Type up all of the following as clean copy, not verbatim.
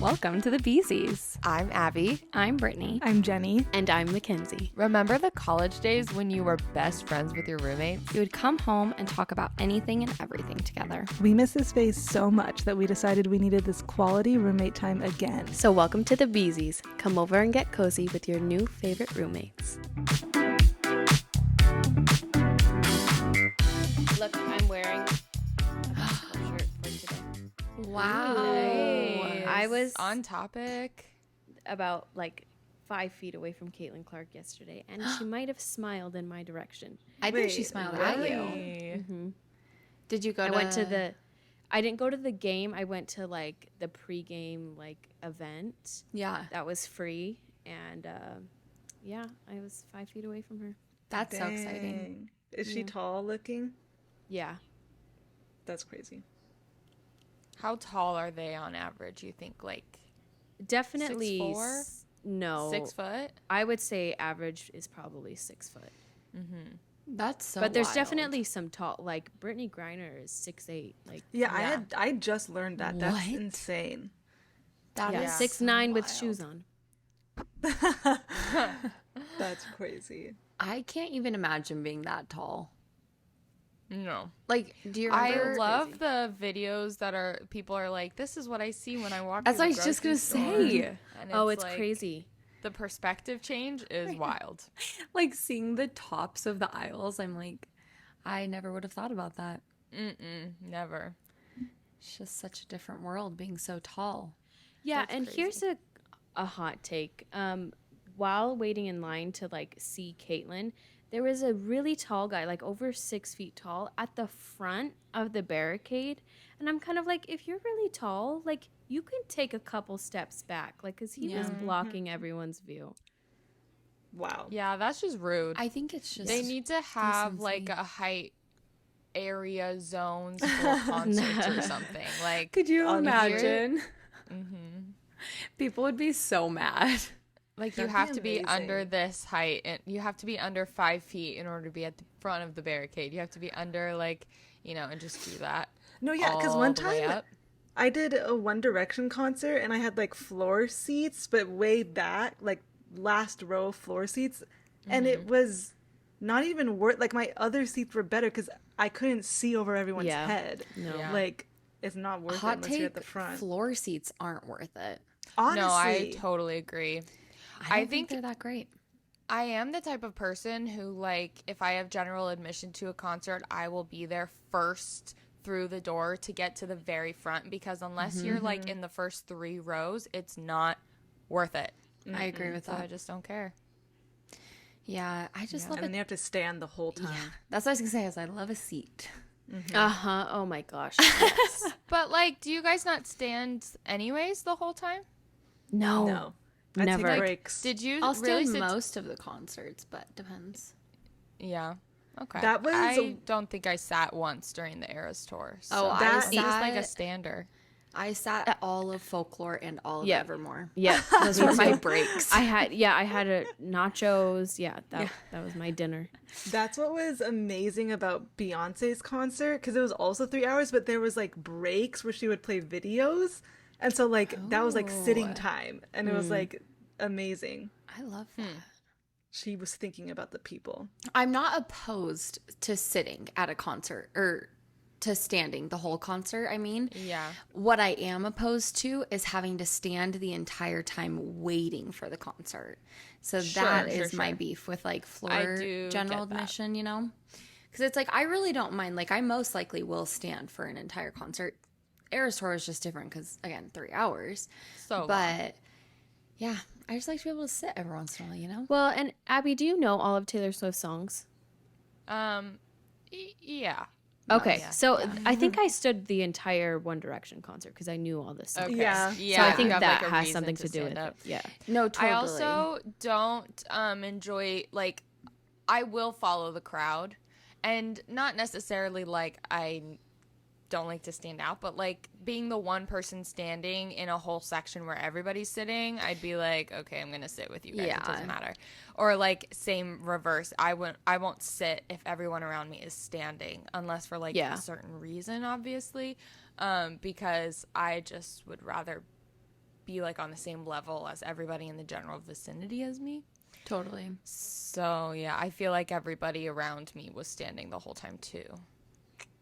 Welcome to the Beesies. I'm Abby. I'm Brittany. I'm Jenny. And I'm Mackenzie. Remember the college days when you were best friends with your roommates? We would come home and talk about anything and everything together. We miss this phase so much that we decided we needed this quality roommate time again. So welcome to the Beesies. Come over and get cozy with your new favorite roommates. Look, I'm wearing a shirt for today. Wow. Nice. I was on topic. About 5 feet away from Caitlin Clark yesterday, and she might have smiled in my direction. I think she smiled at you. Mm-hmm. Did you go I didn't go to the game. I went to the pregame event. Yeah. That was free, and I was 5 feet away from her. That's so exciting. Is she tall looking? Yeah. That's crazy. How tall are they on average, you think? Definitely 6'4"? No. 6 foot? I would say average is probably 6 foot. Mm-hmm. That's so But there's wild. definitely some tall, Brittany Griner is 6'8". I just learned that. What? That's insane. That is 6'9" with wild. shoes on. That's crazy. I can't even imagine being that tall. No. Do you remember? I love the videos that people are like, this is what I see when I walk That's through what I the was just grocery gonna store." say. And It's crazy. The perspective change is wild. Seeing the tops of the aisles, I'm like, I never would have thought about that. Never. It's just such a different world being so tall. Yeah, That's and crazy. here's a hot take. While waiting in line to see Caitlin, there was a really tall guy, over 6 feet tall, at the front of the barricade. And I'm kind of if you're really tall, you can take a couple steps back, because he was blocking everyone's view. Wow. Yeah, that's just rude. I think it's just They need to have decency. a height area zones for concerts or something. Could you imagine? People would be so mad. You That'd have be to be amazing. under this height, and you have to be under 5 feet in order to be at the front of the barricade. You have to be under and just do that. No, yeah, because all one the way time up. I did a One Direction concert and I had floor seats, but way back, last row floor seats, and it was not even worth. My other seats were better because I couldn't see over everyone's head. No. Yeah. It's not worth it Hot unless you're take, at the front. floor seats aren't worth it. Honestly, No, I totally agree. I don't think they're that great. I am the type of person who, if I have general admission to a concert, I will be there first through the door to get to the very front, because unless you're, in the first 3 rows, it's not worth it. I agree with So that. I just don't care. Yeah, I just love and then it. you have to stand the whole time. Yeah, that's what I was gonna say. Is I love a seat. Uh-huh. Oh, my gosh. Yes. But, do you guys not stand anyways the whole time? No, I Never. take breaks. Did you I'll really stand sit most of the concerts, but depends. Yeah. Okay. That was I don't think I sat once during the Eras tour. So Oh, I that- was just sat- a stander. I sat all of Folklore and all of Yeah. Evermore. Yeah. Those were my breaks. I had a nachos. Yeah, that was my dinner. That's what was amazing about Beyonce's concert, because it was also 3 hours, but there was breaks where she would play videos, and so that was sitting time, and it was amazing. I love that. She was thinking about the people. I'm not opposed to sitting at a concert or to standing the whole concert. I mean, Yeah. what I am opposed to is having to stand the entire time waiting for the concert. So that is my beef with floor do general get that. admission, Because it's I really don't mind. I most likely will stand for an entire concert. Eras Tour is just different because, again, 3 hours. So But yeah, I just like to be able to sit every once in a while, Well, and Abby, do you know all of Taylor Swift's songs? Yeah. Okay, yeah. so I think I stood the entire One Direction concert because I knew all this. Okay. Yeah. Yeah. So I think you have, that a has reason something to do stand with up. it. Yeah. No, totally. I also don't enjoy I will follow the crowd, and not necessarily I don't like to stand out, but being the one person standing in a whole section where everybody's sitting, I'd be okay, I'm gonna sit with you guys. Yeah. It doesn't matter. Or same reverse. I won't sit if everyone around me is standing, unless for Yeah. a certain reason, obviously, because I just would rather be like on the same level as everybody in the general vicinity as me. Totally. So yeah, I feel like everybody around me was standing the whole time too.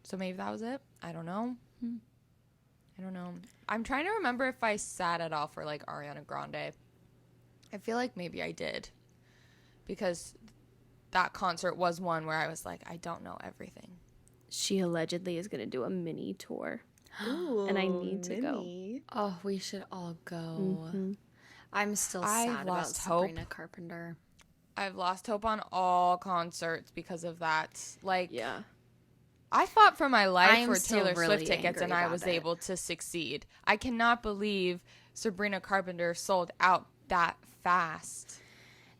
So maybe that was it. I don't know. I don't know. I'm trying to remember if I sat at all for like Ariana Grande. I feel like maybe I did, because that concert was one where I was like, I don't know everything. She allegedly is going to do a mini tour. Ooh, And I need to go. mini. Oh, we should all go. I'm still I've sad about lost hope. Sabrina Carpenter. I've lost hope on all concerts because of that. Like, Yeah. I fought for my I life am for still Taylor really Swift tickets, and angry I about was it. able to succeed. I cannot believe Sabrina Carpenter sold out that fast.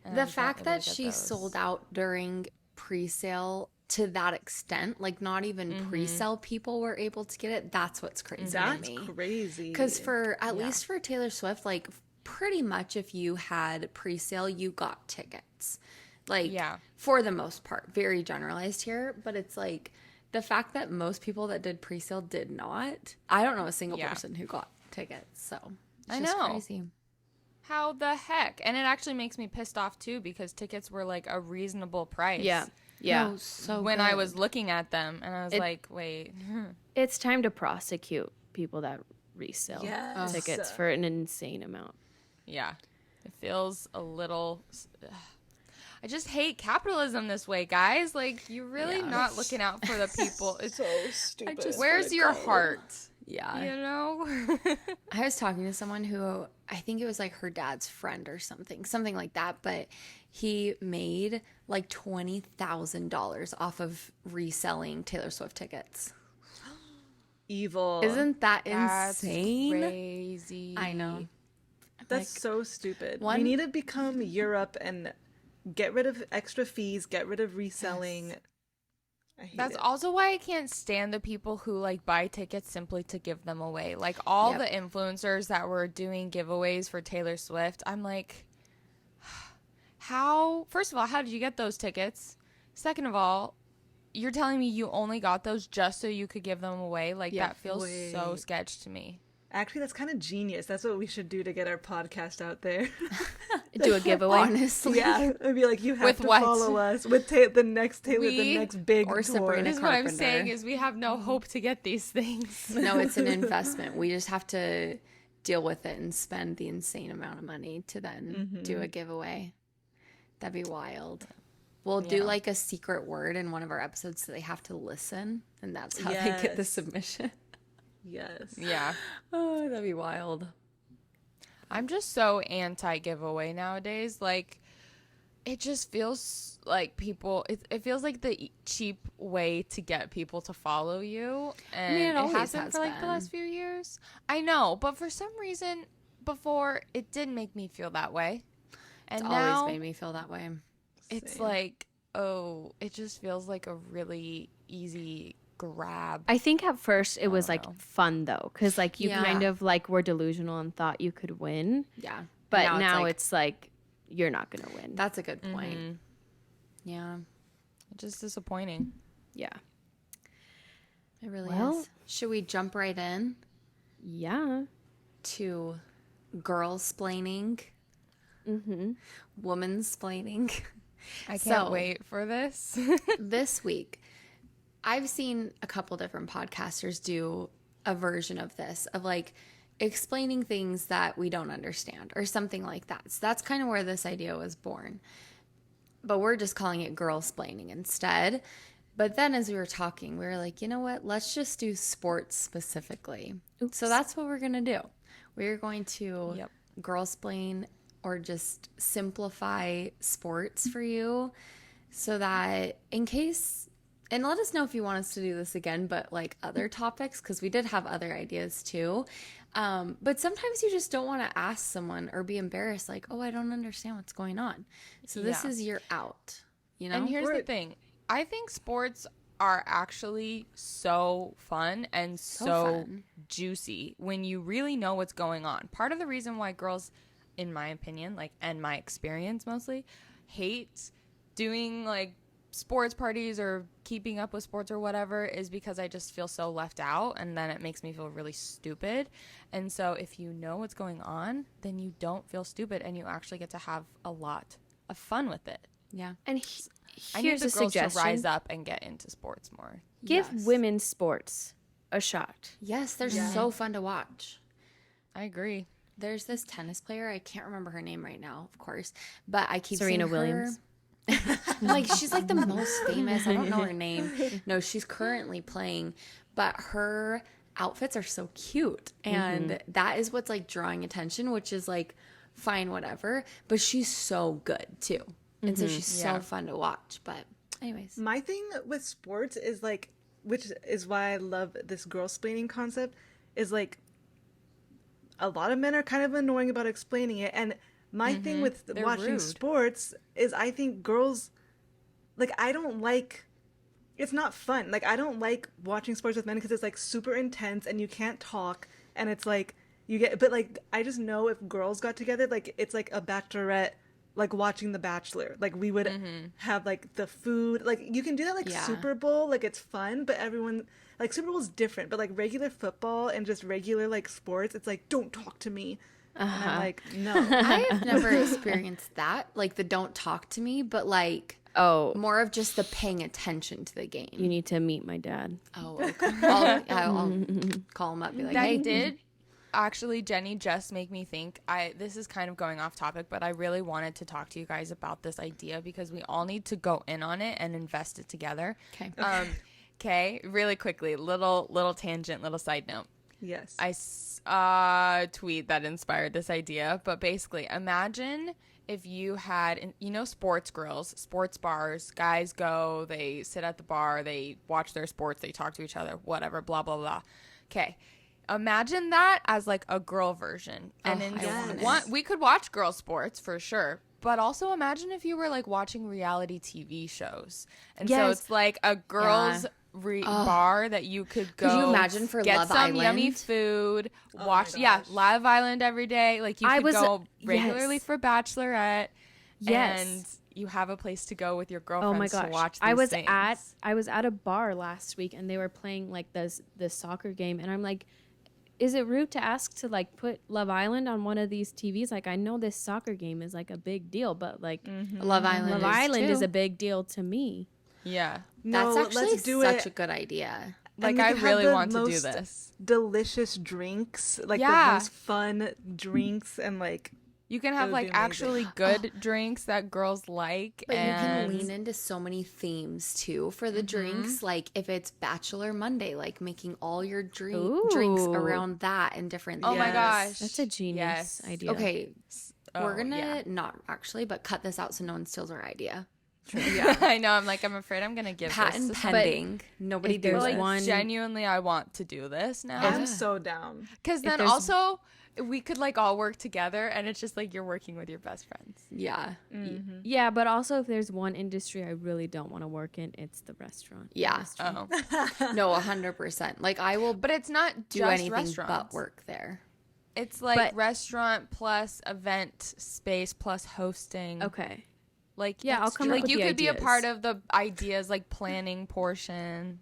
And I The was not fact able that to get she those. sold out during pre-sale to that extent, like not even pre-sale people were able to get it, that's what's crazy That's to me. crazy. Because for at least for Taylor Swift, like pretty much if you had pre-sale, you got tickets. Like for the most part, very generalized here, but it's like the fact that most people that did pre-sale did not. I don't know a single person who got tickets, so it's I just know. crazy. How the heck? And it actually makes me pissed off too, because tickets were like a reasonable price. Yeah. Yeah. No, so When I good. was looking at them, and I was like, wait. It's time to prosecute people that resell Yes. tickets for an insane amount. Yeah. It feels a little. I just hate capitalism this way, guys. Like, you're really not looking out for the people. It's so stupid. where's your heart? Yeah. You know? I was talking to someone who I think it was like her dad's friend or something like that, but he made like $20,000 off of reselling Taylor Swift tickets. Evil. Isn't that That's insane? crazy. I know. That's so stupid. one- We need to become Europe and get rid of extra fees, get rid of reselling. I hate That's it. also why I can't stand the people who like buy tickets simply to give them away. Like all Yep. the influencers that were doing giveaways for Taylor Swift, I'm like, how? First of all, how did you get those tickets? Second of all, you're telling me you only got those just so you could give them away? Like that feels so Wait. sketch to me. Actually, that's kind of genius. That's what we should do to get our podcast out there. Do a giveaway. Honestly. Yeah, it'd be like, you have With to what? follow us with the next Taylor, the We- next big or tour. Sabrina This is what I'm Carpenter. saying is we have no hope to get these things. No, it's an investment. We just have to deal with it and spend the insane amount of money to then do a giveaway. That'd be wild. We'll do like a secret word in one of our episodes so they have to listen, and that's how they get the Yes. submission. Yes. Yeah. Oh, that'd be wild. I'm just so anti giveaway nowadays. Like, it just feels like people, it feels like the cheap way to get people to follow you. And mean, it it always has been has for like the been. last few years. I know, but for some reason before it did make me feel that way. And It's now always made me feel that way. it's Same. like, oh, it just feels like a really easy grab. I think at first it was like know. fun though, because like you Yeah. kind of like were delusional and thought you could win, Yeah. but now it's like you're not gonna win. That's a good point. Yeah, Just disappointing. Yeah. it really Well- is. Should we jump right in Yeah. to girl-splaining, woman-splaining? I can't So- wait for this. This week, I've seen a couple different podcasters do a version of this, of like explaining things that we don't understand or something like that. So that's kind of where this idea was born. But we're just calling it girl-splaining instead. But then as we were talking, we were like, you know what? Let's just do sports specifically. So that's what we're going to do. We're going to Yep. girl-splain or just simplify sports for you so that in case, and let us know if you want us to do this again, but like other topics, because we did have other ideas too. But sometimes you just don't want to ask someone or be embarrassed, like, oh, I don't understand what's going on. So this Yeah. is your out, you know? And here's the thing. I think sports are actually so fun and so fun. juicy when you really know what's going on. Part of the reason why girls, in my opinion, like, and my experience mostly, hate doing like sports parties or keeping up with sports or whatever is because I just feel so left out, and then it makes me feel really stupid. And so if you know what's going on, then you don't feel stupid and you actually get to have a lot of fun with it. Yeah. And I need here's the a girls suggestion. to rise up and get into sports more. Give Yes. women's sports a shot. Yes, they're Yeah. so fun to watch. I agree. There's this tennis player. I can't remember her name right now, of course, but I keep Serena seeing her. Williams. Like, she's like the most famous. I don't know her name. No, she's currently playing, but her outfits are so cute. And that is what's like drawing attention, which is like fine, whatever. But she's so good too. And so she's so fun to watch. But, anyways. My thing with sports is like, which is why I love this girlsplaining concept, is like a lot of men are kind of annoying about explaining it. And my thing with They're watching rude. sports is I think girls, like, I don't like, it's not fun. Like, I don't like watching sports with men because it's like super intense and you can't talk. And it's like, you get, but like, I just know if girls got together, like, it's like a bachelorette, like watching The Bachelor. Like, we would have like the food, like, you can do that like Yeah. Super Bowl, like, it's fun, but everyone, like, Super Bowl is different, but like regular football and just regular like sports, it's like, don't talk to me. And I'm like, no. I have never experienced that, like the don't talk to me, but like Oh, more of just the paying attention to the game. you need to meet my dad. Oh, okay. I'll call him up, be like, That hey. did actually, Jenny, just make me think. This is kind of going off topic, but I really wanted to talk to you guys about this idea because we all need to go in on it and invest it together. Okay. Okay, really quickly, little tangent, little side note. Yes. I saw a tweet that inspired this idea, but basically, imagine if you had, sports grills, sports bars, guys go, they sit at the bar, they watch their sports, they talk to each other, whatever, blah, blah, blah. Okay. Imagine that as like a girl version. And in yes. we could watch girl sports for sure. But also imagine if you were like watching reality TV shows. And so Yes. it's like a girls bar that you could go. Could you imagine for get Love some yummy Island? food, my watch gosh. Love Island every day. Like you I could was- go regularly yes. for Bachelorette. Yes. And you have a place to go with your Oh my girlfriends to gosh. watch these I was things. at a bar last week and they were playing like this soccer game and I'm like, is it rude to ask to like put Love Island on one of these TVs? Like I know this soccer game is like a big deal, but like Love Island. Love Island is too. a big deal to me. Yeah. No, That's actually let's do such it. a good idea. Like we I could have really the want to do most this. Delicious drinks, like Yeah. the most fun drinks, and like You can It have would like be amazing. actually good drinks that girls like, But and you can lean into so many themes too for the drinks. Like if it's Bachelor Monday, like making all your drinks Ooh. around that and different oh my Yes. gosh, That's a genius Yes. idea. Okay, Oh, we're gonna yeah. not actually, but cut this out so no one steals our idea. I know. I'm afraid I'm gonna give Patent this to pending. Nobody if do there's But, this. like one- genuinely, I want to do this now I'm so down. because then there's- also we could like all work together, and it's just like you're working with your best friends. Yeah, Yeah, but also if there's one industry I really don't want to work in, it's the restaurant. yeah. industry. Oh, No, 100%. Like I will but it's not do just anything restaurants. but work there. It's like But- restaurant plus event space plus hosting. Okay. Like Yeah, I'll that's come true. up like with you the could be a ideas. part of the ideas like planning portion.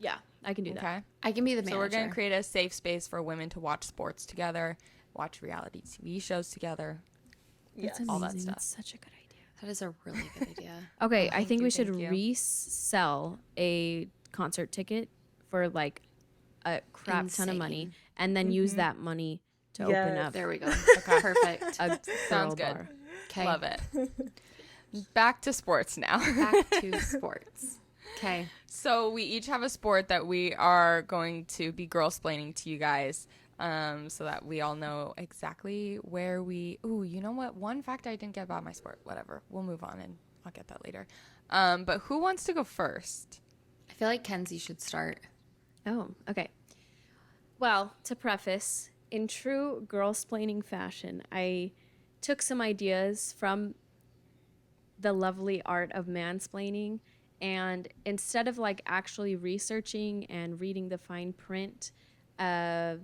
Yeah, I can do that. Okay. I can be the manager. So we're going to create a safe space for women to watch sports together, watch reality TV shows together. That's Yes. all that amazing. stuff. That's such a good idea. That is a really good idea. Okay, I thank think you, we should thank you. resell a concert ticket for like a crap ton of money Insane. and then use that money to open Yes. up There we go. Perfect. a Sounds girl good. bar. Okay. Love it. Back to sports now. Back to sports. Okay. So we each have a sport that we are going to be girlsplaining to you guys, so that we all know exactly where we. Ooh, you know what? One fact I didn't get about my sport. Whatever. We'll move on, and I'll get that later. But who wants to go first? I feel like Kenzie should start. Oh, okay. Well, to preface, in true girlsplaining fashion, I took some ideas from the lovely art of mansplaining, and instead of like actually researching and reading the fine print of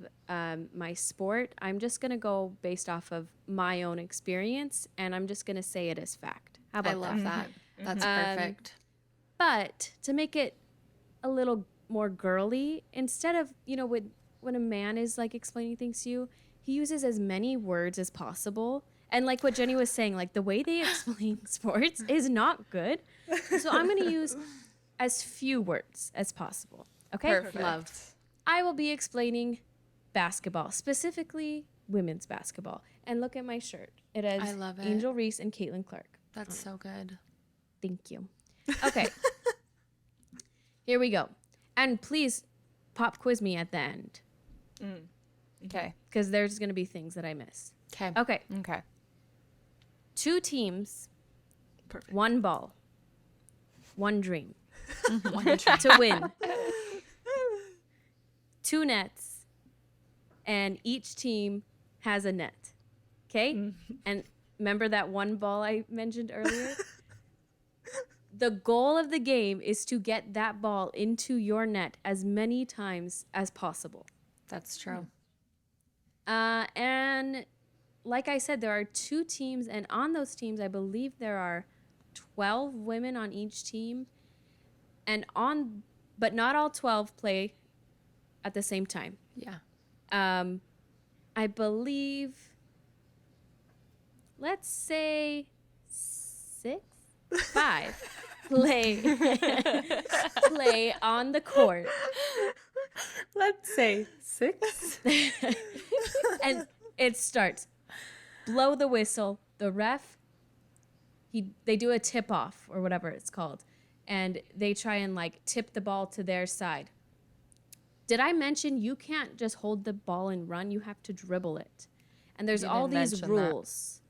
my sport, I'm just gonna go based off of my own experience, and I'm just gonna say it as fact. How about I love that. That's Um, perfect. But to make it a little more girly, instead of, when a man is like explaining things to you, he uses as many words as possible. And like what Jenny was saying, like the way they explain sports is not good. So I'm going to use as few words as possible. Okay? Perfect. Love. I will be explaining basketball, specifically women's basketball. And look at my shirt. It has I love it. Angel Reese and Caitlin Clark. That's so good. Thank you. Okay. Here we go. And please pop quiz me at the end. Okay. Because there's going to be things that I miss. Okay. Okay. Okay. 2 teams, Perfect. 1 ball, 1 dream to win. 2 nets, and each team has a net. Okay? And remember that 1 ball I mentioned earlier? The goal of the game is to get that ball into your net as many times as possible. That's true. And like I said, there are 2 teams, and on those teams, I believe there are 12 women on each team, but not all 12 play at the same time. Yeah. I believe, let's say 5 play on the court. Let's say 6. And it starts. Blow the whistle. The ref, they do a tip off or whatever it's called, and they try and like tip the ball to their side. Did I mention you can't just hold the ball and run? You have to dribble it. And there's You all didn't these mention that. rules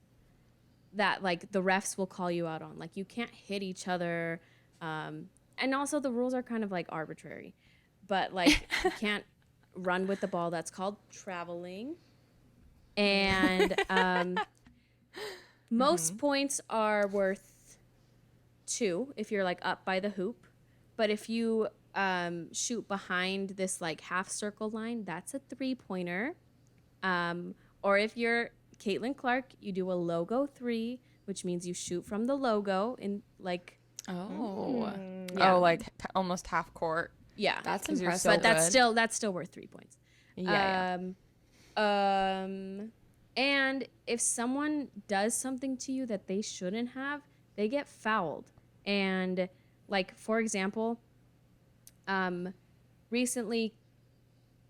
that like the refs will call you out on. Like you can't hit each other. And also the rules are kind of like arbitrary. But like you can't run with the ball. That's called traveling. And most points are worth 2 if you're like up by the hoop. But if you shoot behind this like half circle line, that's a 3-pointer. Or if you're Caitlin Clark, you do a logo 3, which means you shoot from the logo in like Oh. Yeah. Oh, like almost half court. yeah. That's 'Cause you're impressive. so But good. that's still worth 3 points. Yeah. And if someone does something to you that they shouldn't have, they get fouled. And like for example, recently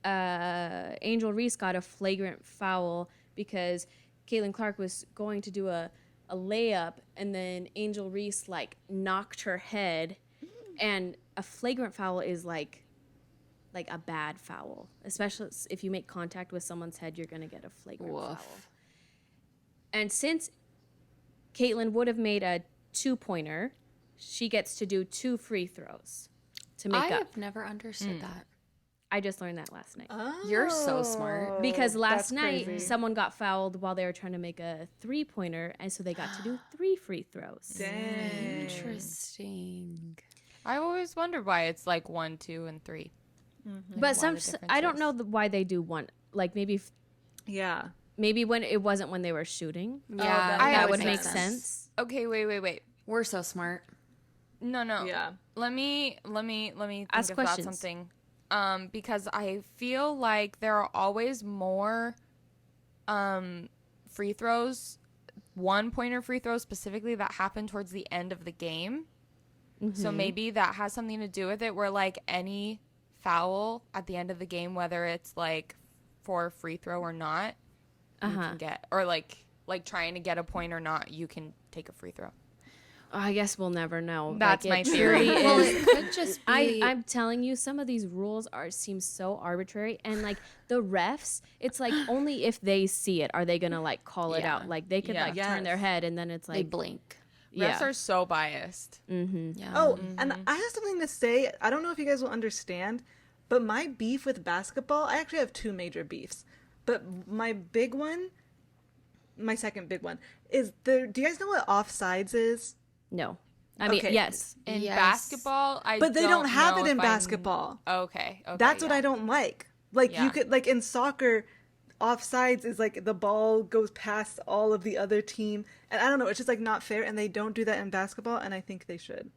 Angel Reese got a flagrant foul because Caitlin Clark was going to do a layup, and then Angel Reese like knocked her head. And a flagrant foul is like a bad foul, especially if you make contact with someone's head, you're gonna get a flagrant foul. And since Caitlin would have made a 2-pointer, she gets to do 2 free throws to make I up. have never understood that. I just learned that last night. You're so smart. Because last that's night crazy. someone got fouled while they were trying to make a 3-pointer, and so they got to do 3 free throws. Dang. Interesting. I always wonder why it's like 1, 2, and 3. But Why the I don't differences. know why they do one. Like maybe Yeah. when it wasn't when they were shooting. Yeah, That would would make make sense. sense. Okay, wait. We're so smart. No. Yeah. Let me think Ask about questions. something. Because I feel like there are always more free throws, 1-pointer free throws specifically, that happen towards the end of the game. So maybe that has something to do with it, where like any foul at the end of the game, whether it's like for a free throw or not, you can get, or like trying to get a point or not, you can take a free throw. I guess we'll never know. That's Like, my it theory. truly Well, is. it could just be. I'm telling you, some of these rules seem so arbitrary, and like the refs, it's like only if they see it are they gonna like call it Yeah. out. Like they could Yeah. like turn their Yes. head, and then it's they like blink. Refs are so biased. Yeah. Oh, and I have something to say. I don't know if you guys will understand, but my beef with basketball, I actually have 2 major beefs. But my big one, my second big one, is do you guys know what offsides is? no. I mean, Okay. yes. In Yes. basketball, But they don't have know it in if I'm- basketball. Okay. That's what yeah. I don't like. Like Yeah. you could, like in soccer, offsides is like the ball goes past all of the other team, and I don't know, it's just like not fair, and they don't do that in basketball, and I think they should.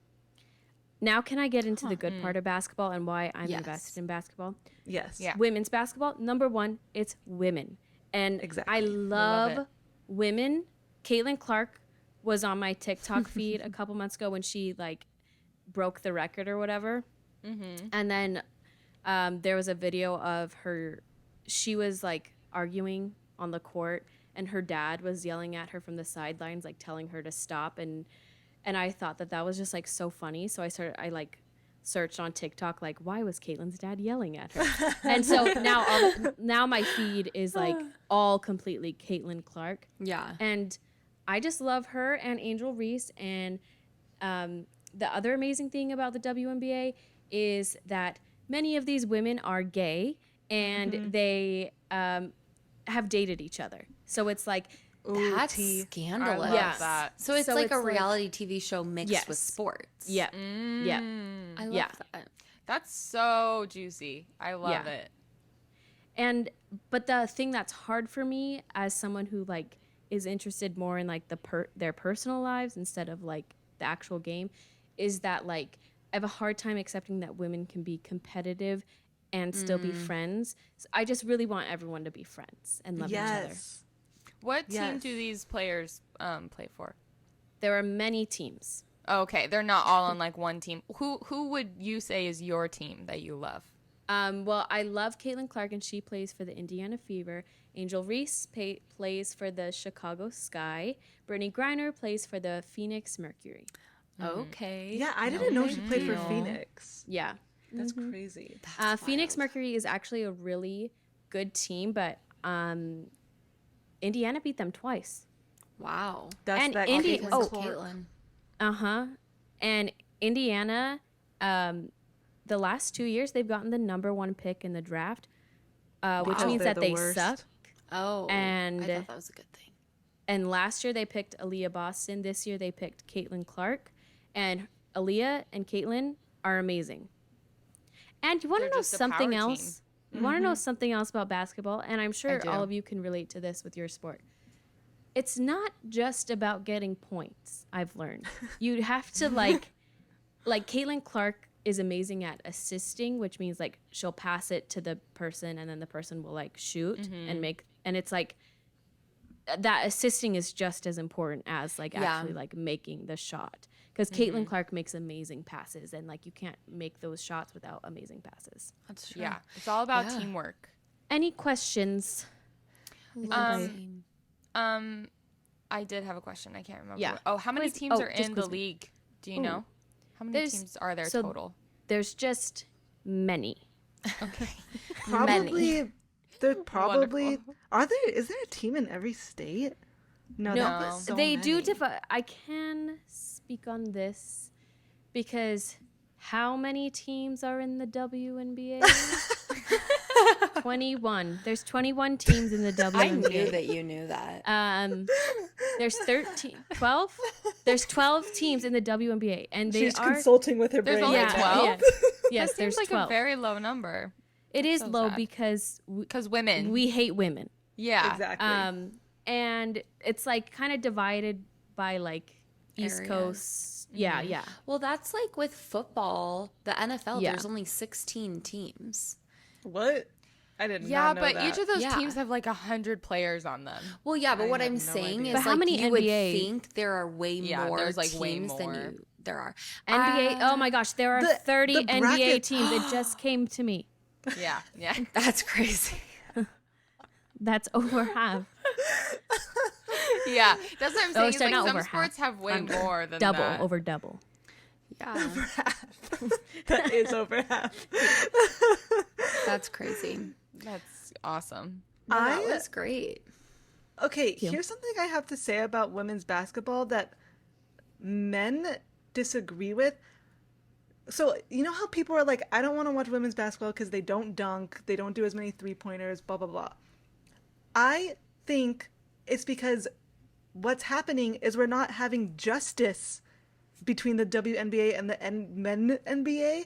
Now can I get into the good part of basketball and why I'm Yes. invested in basketball? Yes. Yeah. Women's basketball, number one, it's women. And Exactly. I love love women. Caitlin Clark was on my TikTok feed a couple months ago when she like broke the record or whatever. And then there was a video of her. She was like arguing on the court, and her dad was yelling at her from the sidelines, like telling her to stop. And I thought that was just like so funny. So I like searched on TikTok like, why was Caitlin's dad yelling at her? And so now my feed is like all completely Caitlin Clark. Yeah. And I just love her and Angel Reese. And the other amazing thing about the WNBA is that many of these women are gay and they have dated each other. So it's like, That's tea. scandalous. I love Yes. that. So it's So like it's a like- reality TV show mixed Yes. with sports. yeah, yeah. I love Yeah. that. That's so juicy. I love Yeah. it. And but the thing that's hard for me as someone who like is interested more in like their personal lives instead of like the actual game is that like I have a hard time accepting that women can be competitive and still be friends. So I just really want everyone to be friends and love each other. Yes. What team Yes. do these players play for? There are many teams. Okay, they're not all on like one team. Who would you say is your team that you love? Well, I love Caitlin Clark, and she plays for the Indiana Fever. Angel Reese plays for the Chicago Sky. Brittany Griner plays for the Phoenix Mercury. Okay. Yeah, I didn't know she big played for deal. Phoenix. Yeah. That's crazy. Phoenix Mercury is actually a really good team, but Indiana beat them twice. Wow. That's And that Indy- Caitlin oh. Clark. Caitlin. Uh-huh. And Indiana, the last 2 years, they've gotten the number 1 pick in the draft, which Because means they're that the they worst. suck. Oh. And- I thought that was a good thing. And last year they picked Aaliyah Boston. This year they picked Caitlin Clark. And Aaliyah and Caitlin are amazing. And you want They're to know just a something power else? You want to know something else about basketball? And I'm sure do. all of you can relate to this with your sport. It's not just about getting points, I've learned. You have to like Caitlin Clark is amazing at assisting, which means like she'll pass it to the person and then the person will like shoot and make, and it's like that assisting is just as important as like Yeah. actually like making the shot. Because Caitlin Clark makes amazing passes, and like you can't make those shots without amazing passes. That's true. Yeah, it's all about Yeah. teamwork. Any questions? I did have a question. I can't remember. Yeah. Oh, how many Quiz- teams oh, are just in the quiz me. league? Do you Ooh. know? How many There's- teams are there so- total? There's just many. Okay. Probably. There probably Wonderful. are there. Is there a team in every state? No, No, but so they do many. differ. I can speak on this because how many teams are in the WNBA? 21. There's 21 teams in the WNBA. I knew that you knew that. There's 12. There's 12 teams in the WNBA, and they She's are. consulting with her There's brain. only right now. 12? Yeah. Yes, That there's seems like 12. a very low number. It is so low sad. because Because women. we hate women. yeah. Exactly. And it's like kind of divided by like East Areas. Coast. Yeah, yeah. Well, that's like with football, the NFL, Yeah. there's only 16 teams. What? I did Yeah, not know but that. each of those Yeah. teams have like 100 players on them. Well, yeah, but I what had I'm no saying idea. is But how like many you would NBA think there are way Yeah, more there's, like, way teams than more. there are. NBA. Oh my gosh, there are the- 30 the NBA bracket- teams. It just came to me. Yeah. Yeah. That's crazy. That's over half. Yeah. That's what I'm saying. It's sorry, like not some over sports half. have way Under. more than Double, that. over double. Yeah, That is over half. that's crazy. That's awesome. No, that I- was great. Okay, you. here's something I have to say about women's basketball that men disagree with. So, you know how people are like, I don't want to watch women's basketball because they don't dunk, they don't do as many three-pointers, blah, blah, blah. I think it's because what's happening is we're not having justice between the WNBA and the men NBA.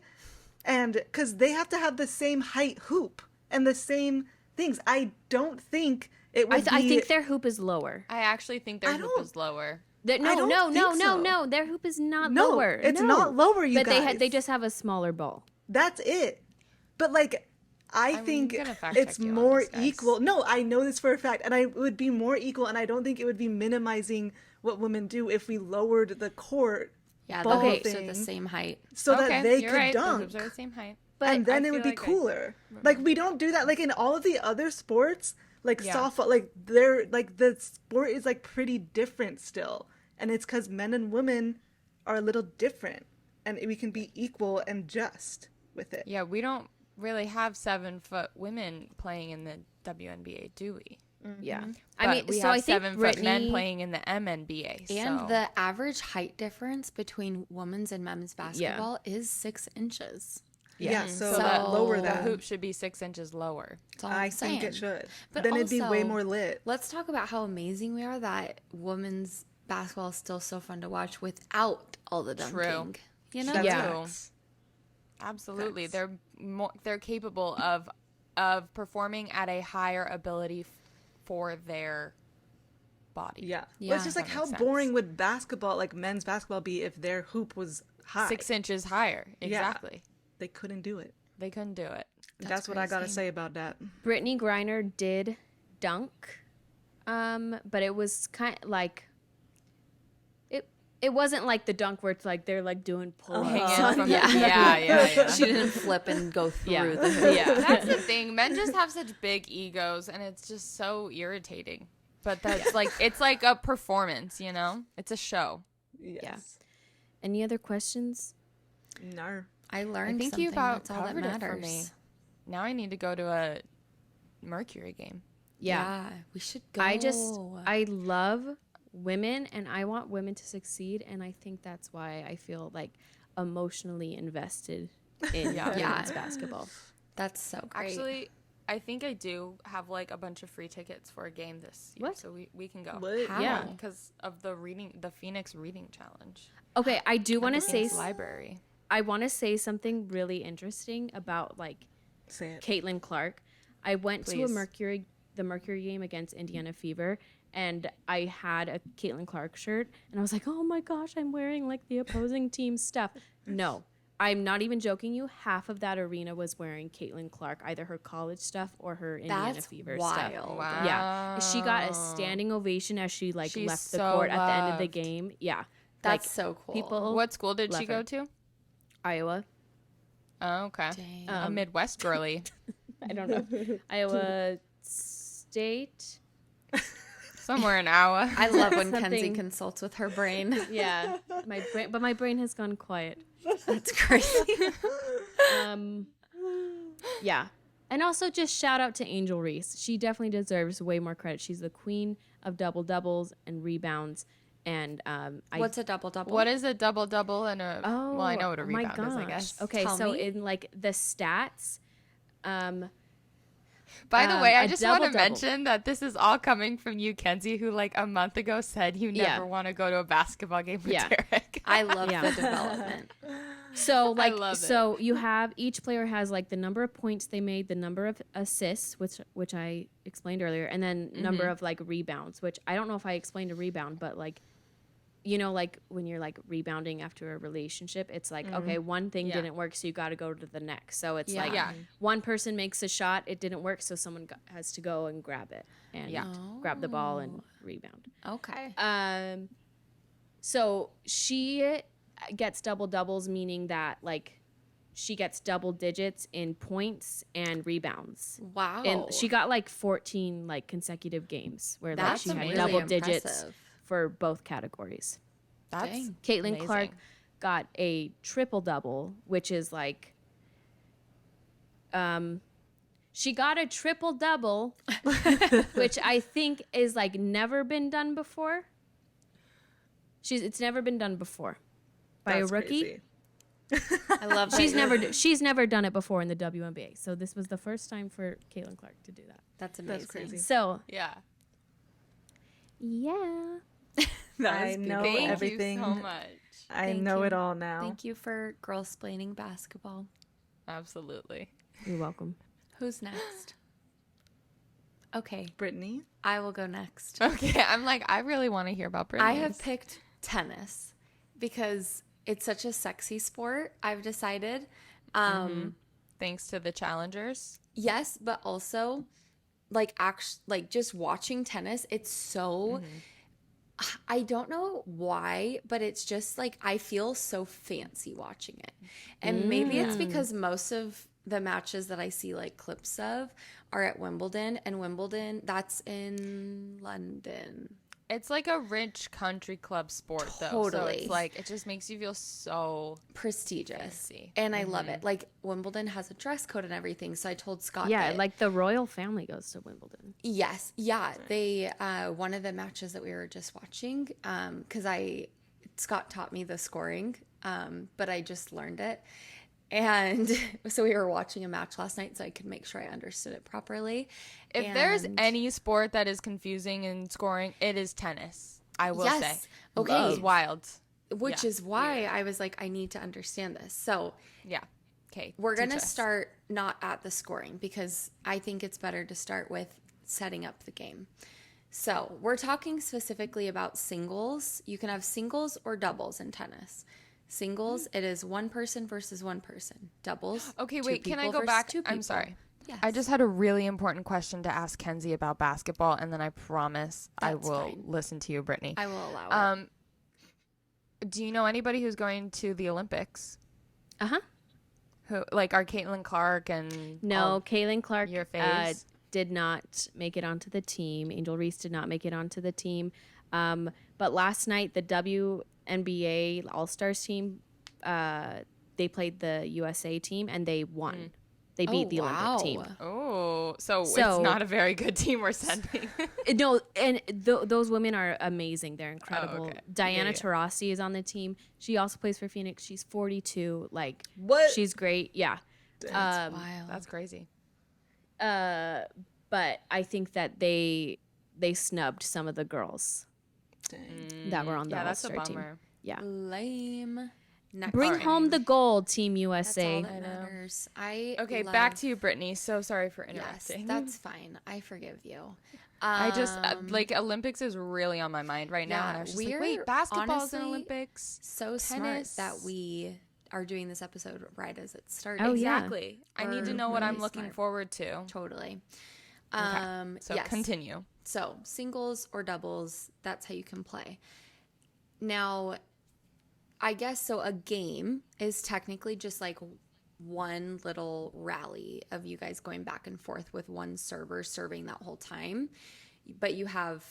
And because they have to have the same height hoop and the same things. I don't think it would I be... think their hoop is lower. I actually think their I hoop don't- is lower. No, don't no, no, think no, so. no. Their hoop is not No, lower. it's No. not lower, you but guys. they just have a smaller ball. That's it. But like, I I'm think gonna fact it's check you on more this, guys. equal. No, I know this for a fact, and it would be more equal, and I don't think it would be minimizing what women do if we lowered the court Yeah, ball the hoops are thing the same height. so Okay, that they you're could right. The dunk. hoops are the same height. But And then I it would feel be like I cooler. Like we don't do that. Like in all of the other sports, like Yeah. softball, like they're like the sport is like pretty different still, and it's because men and women are a little different, and we can be equal and just with it. Yeah, we don't really have 7-foot women playing in the WNBA, do we? yeah. But I mean, we so have I think 7-foot men Brittany- playing in the MNBA. And so. the average height difference between women's and men's basketball is 6 inches. Yeah, Mhm. so, So lower the that. hoop should be 6 inches lower. That's all I I'm saying. think it should. But then it'd be way also- more lit. Let's talk about how amazing we are that women's basketball is still so fun to watch without all the dunking. True. You know? That's Yeah. facts. Absolutely, Facts. they're capable of performing at a higher ability for their body. Yeah. Yeah, Well, it's just like that how makes sense. boring would basketball, like men's basketball, be if their hoop was high? 6 inches higher. Yeah. Exactly. They couldn't do it. They couldn't do it. That's what I gotta crazy. say about that. Brittany Griner did dunk, but it was kind of like it wasn't like the dunk where it's like they're like doing pull-ups. Hanging from Yeah. the, yeah. She didn't flip and go through Yeah. the hoop. Yeah. That's the thing. Men just have such big egos, and it's just so irritating. But that's like it's like a performance, you know. It's a show. Yes. Any other questions? No. I I learned think something. you about That's all that covered it matters. for me. Now I need to go to a Mercury game. Yeah. We should go. I love women and I want women to succeed, and I think that's why I feel like emotionally invested in Yeah. women's basketball. That's so great. Actually, I think I do have like a bunch of free tickets for a game this year, What? so we can go. What? How? Yeah. Because of the Phoenix Reading Challenge. Okay, I do want to The say Phoenix Library. I want to say something really interesting about like Say it. Caitlin Clark. I went to Please. the Mercury game against Indiana Fever, and I had a Caitlin Clark shirt, and I was like, oh my gosh, I'm wearing like the opposing team's stuff. No, I'm not even joking you. Half of that arena was wearing Caitlin Clark, either her college stuff or her Indiana That's Fever wild. stuff. Wow. Yeah, she got a standing ovation as she like She's left the so court at the end of the loved. game. Yeah, That's like, so cool. people. What school did Love she her. go to? Iowa. Oh, okay. Dang. A Midwest girly. I don't know. Iowa State. Somewhere in Iowa. I love when Kenzie Something- consults with her brain. Yeah, my brain has gone quiet. That's crazy. Yeah, and also just shout out to Angel Reese. She definitely deserves way more credit. She's the queen of double doubles and rebounds. And What's a double double? What is a double double and a? oh, well, I know what a oh my rebound is. I gosh. guess. Okay, Tell so me. in like the stats, By the way, I a just want to double-double. mention that this is all coming from you, Kenzie, who like a month ago said you Yeah. never want to go to a basketball game with Yeah. Derek. I love Yeah. the development. so like love it. so you have each player has like the number of points they made, the number of assists, which I explained earlier, and then number of like rebounds, which I don't know if I explained a rebound, but like you know, like when you're like rebounding after a relationship, it's like, okay, one thing Yeah. didn't work, so you got to go to the next. So it's Yeah. like Yeah. one person makes a shot, it didn't work, so someone has to go and grab it and Yeah. grab the ball and rebound. Okay. So she gets double doubles, meaning that like she gets double digits in points and rebounds. Wow. And she got like 14 like consecutive games where like That's she had really double digits impressive. for both categories. That's Dang. Caitlin amazing. Clark got a triple double, which is like she got a triple double, which I think is like never been done before. It's never been done before by That's a rookie. crazy. I love that. She's never done it before in the WNBA. So this was the first time for Caitlin Clark to do that. That's amazing. That's crazy. So Yeah. yeah. I know Thank everything. you so much. I Thank know you. it all now. Thank you for girl-splaining basketball. Absolutely. You're welcome. Who's next? Okay, Brittany? I will go next. Okay, I'm like, I really want to hear about Brittany. I have picked tennis because it's such a sexy sport, I've decided. Thanks to the challengers. Yes, but also like just watching tennis, it's so I don't know why, but it's just like I feel so fancy watching it. And maybe it's because most of the matches that I see like clips of are at Wimbledon, and Wimbledon, that's in London. It's like a rich country club sport, though. So Totally. it's like, it just makes you feel so Prestigious. fancy. And I love it. Like Wimbledon has a dress code and everything. So I told Scott Yeah, that, like the royal family goes to Wimbledon. yes, yeah. They one of the matches that we were just watching, because Scott taught me the scoring, but I just learned it. And so we were watching a match last night so I could make sure I understood it properly. If there's any sport that is confusing in scoring, it is tennis. I will say. Okay. It's wild. Which is why I was like, I need to understand this. So Yeah. Okay. we're going to teach us. start not at the scoring because I think it's better to start with setting up the game. So we're talking specifically about singles. You can have singles or doubles in tennis. Singles, it is one person versus one person. Doubles. Okay, two wait. Can I people go versus back? two I'm people. sorry. Yes. I just had a really important question to ask Kenzie about basketball, and then I promise I That's will fine. listen to you, Brittany. I will allow it. Do you know anybody who's going to the Olympics? Uh-huh. Who, like, are Caitlin Clark and No, Kaylin Clark your face? did not make it onto the team. Angel Reese did not make it onto the team. But last night, the WNBA All-Stars team, they played the USA team, and they won. They beat the Olympic team. Oh, so it's So- not a very good team we're sending. No, and those women are amazing. They're incredible. okay. Diana Yeah. Taurasi is on the team. She also plays for Phoenix. She's 42. Like, What? she's great. Yeah. Wild. That's crazy. But I think that they snubbed some of the girls that were on the Yeah, that's a All-Star team. bummer. Yeah. Lame. Next Bring one. home the gold, Team That's USA. all that matters. Okay, love- back to you, Brittany. So sorry for Yes, interrupting. that's fine. I forgive you. I just like Olympics is really on my mind right now, yeah, and I was just like, we're wait, basketball's in honestly Olympics. so Tennis. smart that we are doing this episode right as it started. Oh, yeah. Exactly. I need to We're know what I'm really looking smart. forward to. Totally. So yes. continue. So singles or doubles, that's how you can play. Now, I guess so a game is technically just like one little rally of you guys going back and forth with one server serving that whole time. But you have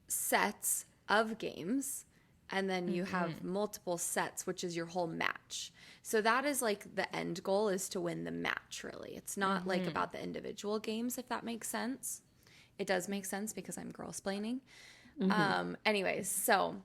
sets of games, and then you have multiple sets, which is your whole match. So that is like the end goal is to win the match, really. It's not like about the individual games, if that makes sense. It does make sense because I'm girlsplaining. Anyways, so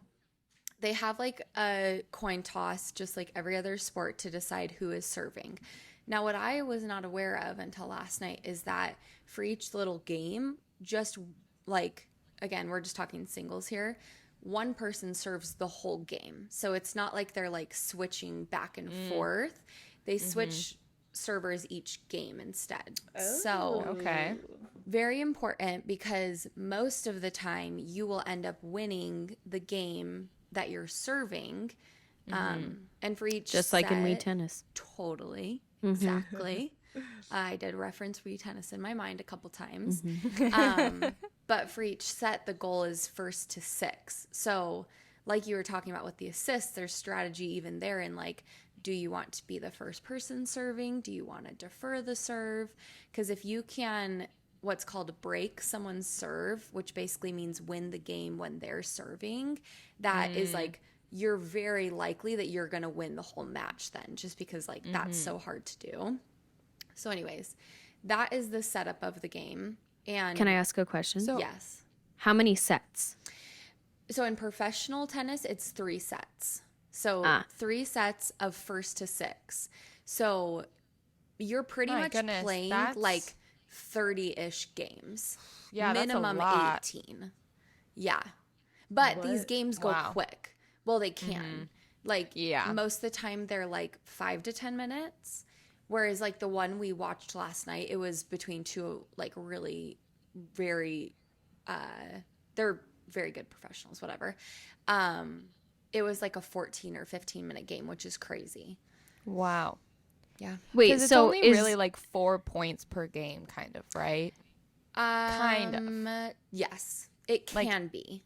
they have like a coin toss, just like every other sport, to decide who is serving. Now, what I was not aware of until last night is that for each little game, just like, again, we're just talking singles here, one person serves the whole game. So it's not like they're like switching back and forth. They switch servers each game instead. So Okay. very important because most of the time you will end up winning the game that you're serving. And for each Just like in Wii set- tennis. Totally. Exactly. I did reference Wii tennis in my mind a couple times. But for each set, the goal is first to 6. So like you were talking about with the assists, there's strategy even there in like, do you want to be the first person serving? Do you want to defer the serve? Because if you can what's called break someone's serve, which basically means win the game when they're serving, that is like you're very likely that you're going to win the whole match then, just because like that's so hard to do. So anyways, that is the setup of the game. And Can I ask a question? yes. How many sets? So in professional tennis, it's 3 sets. So 3 sets of first to 6. So you're pretty My much goodness, playing that's- like 30-ish games. Yeah, that's a minimum lot. 18. Yeah. But these games go Wow. quick. Well, they can. Like Yeah. most of the time they're like 5 to 10 minutes. Whereas like the one we watched last night, it was between 2 like really very they're very good professionals, whatever. It was like a 14 or 15-minute game, which is crazy. Wow. Yeah. Wait, Because it's so only really like 4 points per game, kind of, right? Kind of. Yes, it can be.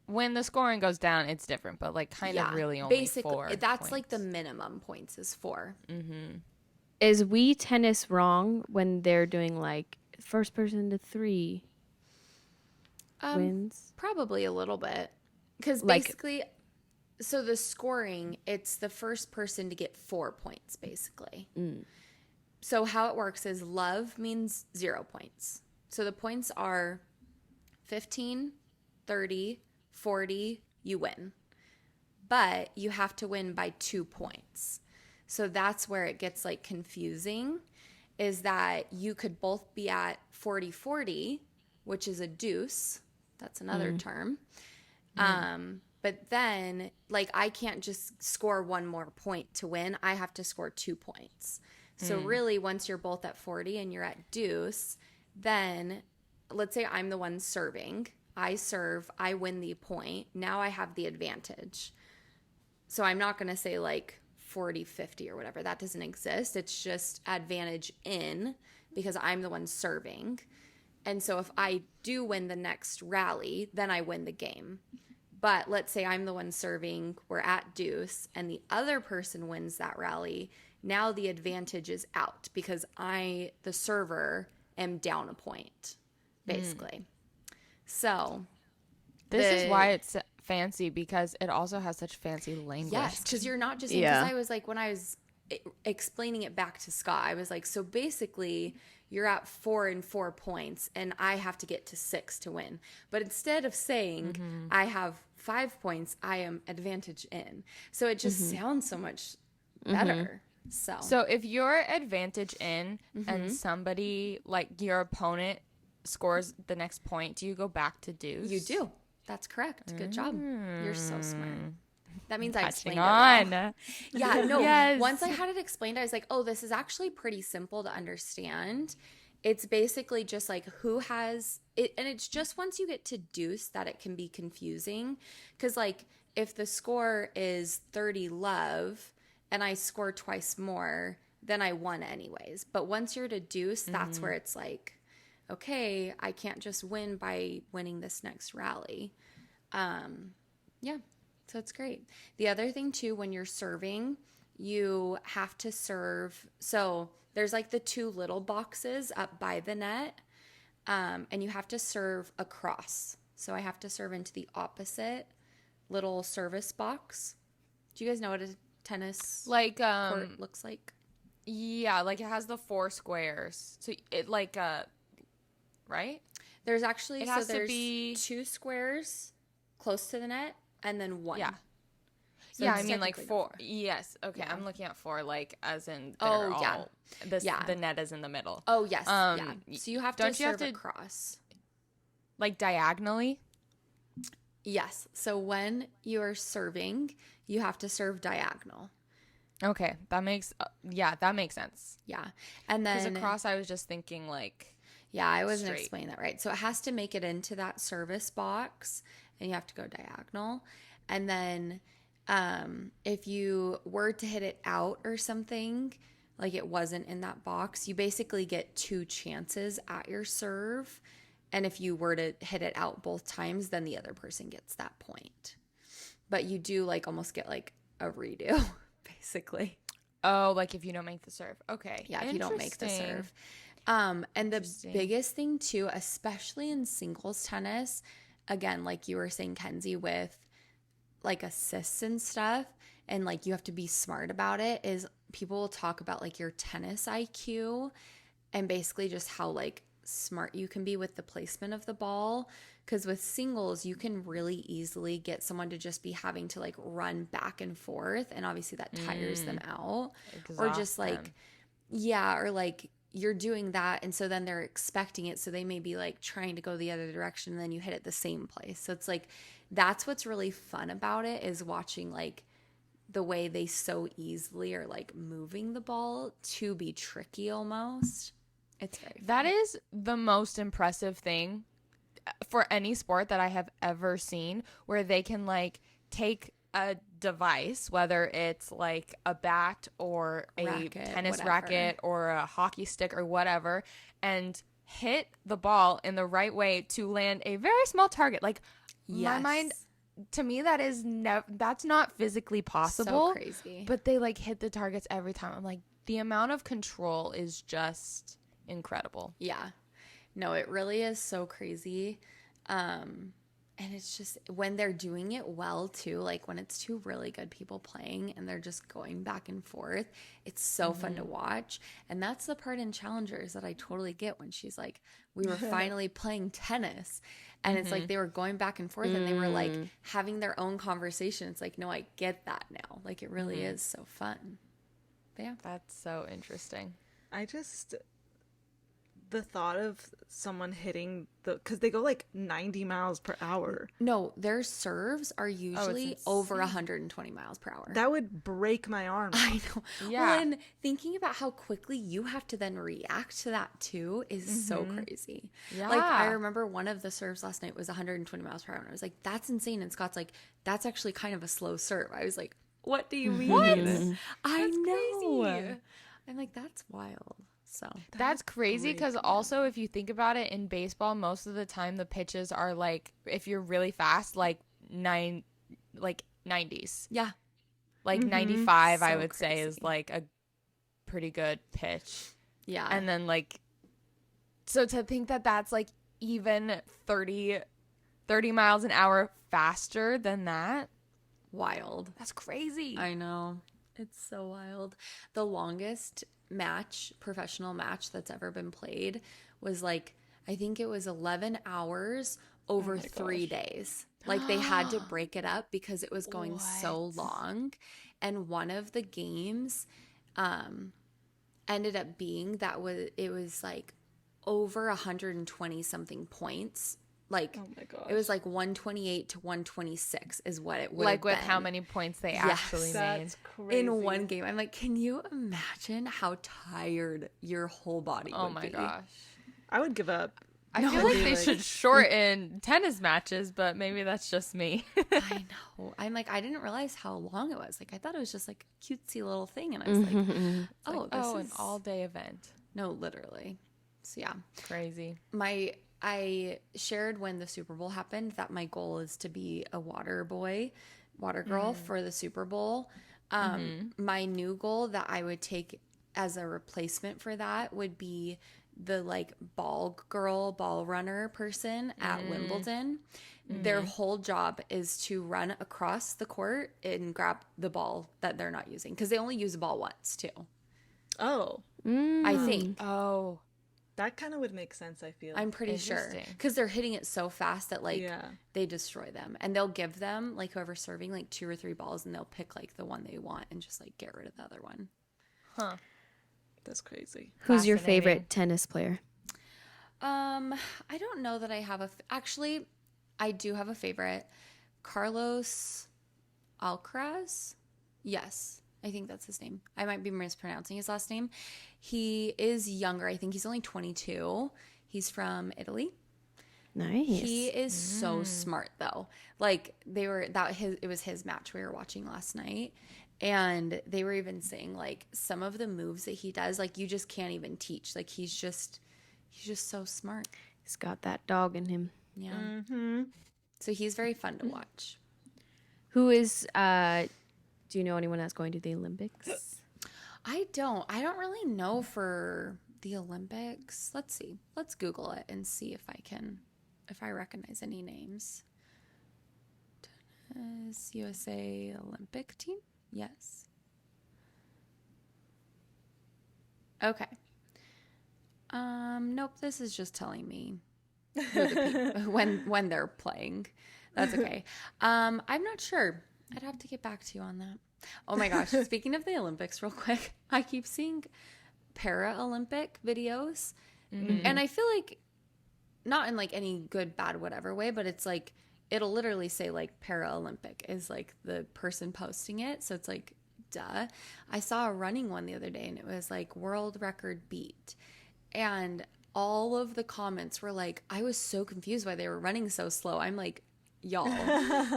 When the scoring goes down, it's different, but like kind of really only basically 4 that's points. like the minimum points is 4. is Wii tennis wrong when they're doing like first person to 3 wins? Probably a little bit, because Like- basically, so the scoring, it's the first person to get 4 points, basically. So how it works is love means 0 points. So the points are 15, 30, 40, you win. But you have to win by 2 points. So that's where it gets like confusing, is that you could both be at 40-40, which is a deuce. That's another term. But then, like, I can't just score 1 more point to win. I have to score 2 points. So really, once you're both at 40 and you're at deuce, then let's say I'm the one serving. I serve, I win the point. Now I have the advantage. So I'm not going to say like 40-50 or whatever. That doesn't exist. It's just advantage in, because I'm the one serving. And so if I do win the next rally, then I win the game. But let's say I'm the one serving, we're at deuce, and the other person wins that rally. Now the advantage is out, because I, the server, am down a point, basically. So This is why it's fancy, because it also has such fancy language. yes, because you're not just, because I was like, when I was explaining it back to Scott, I was like, so basically you're at 4 and 4 points and I have to get to 6 to win. But instead of saying I have 5 points, I am advantage in. So it just sounds so much better. So if you're advantage in and somebody, like your opponent, scores the next point, do you go back to deuce? you do. That's correct. Good job. You're so smart. That means I Catching explained it well. on. Yeah, no. Yes. Once I had it explained, I was like, oh, this is actually pretty simple to understand. It's basically just like who has it. And it's just once you get to deuce that it can be confusing. Because, like, if the score is 30 love and I score twice more, then I won anyways. But once you're to deuce, that's where it's like, okay, I can't just win by winning this next rally. Yeah. So it's great. The other thing too, when you're serving, you have to serve. So there's like the 2 little boxes up by the net, and you have to serve across. So I have to serve into the opposite little service box. Do you guys know what a tennis Like court looks like? yeah, like it has the 4 squares. So it like right? There's actually, It has to there's be 2 squares close to the net and then 1. Yeah. So yeah, it's I mean like technically not 4. Yes. Okay, Yeah. I'm looking at 4 like as in Oh, they're yeah. all this Yeah. the net is in the middle. Oh, yes. Yeah. y- So you have to don't you have serve to- across. Like diagonally? Yes. So when you are serving, you have to serve diagonal. Okay, that makes that makes sense. Yeah. And Cuz then across I was just thinking like yeah, I wasn't straight. explaining that right. So it has to make it into that service box and you have to go diagonal. And then if you were to hit it out or something, like it wasn't in that box, you basically get 2 chances at your serve. And if you were to hit it out both times, then the other person gets that point. But you do like almost get like a redo, basically. oh, like if you don't make the serve. Okay. Yeah, if you don't make the Interesting. serve. And the biggest thing too, especially in singles tennis, again, like you were saying, Kenzie, with like assists and stuff, and like you have to be smart about it, is people will talk about like your tennis IQ and basically just how like smart you can be with the placement of the ball. Because with singles, you can really easily get someone to just be having to like run back and forth, and obviously that tires them out. Or Exhaust just like them. yeah, or like you're doing that and so then they're expecting it, so they may be like trying to go the other direction and then you hit it the same place. So it's like that's what's really fun about it, is watching like the way they so easily are like moving the ball to be tricky almost. It's very fun. That is the most impressive thing for any sport that I have ever seen, where they can like take a device, whether it's like a bat or a Racket, tennis whatever. racket or a hockey stick or whatever, and hit the ball in the right way to land a very small target. Like my mind, to me, that is that's not physically possible. So crazy. But they like hit the targets every time. I'm like, the amount of control is just incredible. Yeah. No, it really is so crazy. And it's just when they're doing it well too, like when it's two really good people playing and they're just going back and forth, it's so fun to watch. And that's the part in Challengers that I totally get when she's like, we were finally playing tennis. And it's like they were going back and forth and they were like having their own conversation. It's like, no, I get that now. Like it really is so fun. But yeah. That's so interesting. The thought of someone hitting because they go like 90 miles per hour. No, their serves are usually over 120 miles per hour. That would break my arm. I know. Yeah. Well, and thinking about how quickly you have to then react to that too is so crazy. Yeah. Like I remember one of the serves last night was 120 miles per hour. And I was like, that's insane. And Scott's like, that's actually kind of a slow serve. I was like, what do you mean? What? I know. Crazy. I'm like, that's wild. So That's crazy because also if you think about it, in baseball, most of the time the pitches are like, if you're really fast, like 90s. yeah, Like 95, So I would say, crazy. is like a pretty good pitch. yeah. And then like, so to think that that's like even 30 miles an hour faster than that, wild. that's crazy. I know. It's so wild. The longest professional match that's ever been played was like, I think it was 11 hours over 3 days. Like they had to break it up because it was going so long. And one of the games ended up being it was like over 120 something points. Like Oh my gosh. it was like 128 to 126 is what it would Like with have how been. many points they actually made. That's crazy. In one game. I'm like, can you imagine how tired your whole body Oh would my be? gosh. I would give up. I feel like they should shorten tennis matches, but maybe that's just me. I know. I'm like, I didn't realize how long it was. Like, I thought it was just like a cutesy little thing. And I was like, oh, this an is... all-day event. No, literally. So, yeah. Crazy. I shared when the Super Bowl happened that my goal is to be a water girl for the Super Bowl. My new goal that I would take as a replacement for that would be the like ball runner person at Wimbledon. Their whole job is to run across the court and grab the ball that they're not using because they only use the ball once too. Oh, I think. Oh. that kind of would make sense, I feel. I'm pretty sure Interesting. because they're hitting it so fast that like Yeah. they destroy them, and they'll give them like whoever's serving like 2 or 3 balls, and they'll pick like the one they want and just like get rid of the other one. Huh. That's crazy. Who's your Fascinating. favorite tennis player? I don't know that I have actually, I do have a favorite, Carlos Alcaraz. Yes, I think that's his name. I might be mispronouncing his last name. He is younger. I think he's only 22. He's from Italy. Nice. He is so smart though. Like it was his match we were watching last night, and they were even saying like some of the moves that he does, like you just can't even teach. Like he's just so smart. He's got that dog in him. Yeah. So he's very fun to watch. Who is do you know anyone that's going to the Olympics? I don't really know for the Olympics. Let's see. Let's Google it and see if I recognize any names. Tennis USA Olympic team? Yes. Okay. Nope, this is just telling me who the people, when they're playing. That's okay. I'm not sure. I'd have to get back to you on that. Oh my gosh. Speaking of the Olympics real quick, I keep seeing Para-Olympic videos. And I feel like not in like any good, bad, whatever way, but it's like, it'll literally say like Para-Olympic is like the person posting it. So it's like, duh. I saw a running one the other day and it was like world record beat. and all of the comments were like, I was so confused why they were running so slow. I'm like, y'all,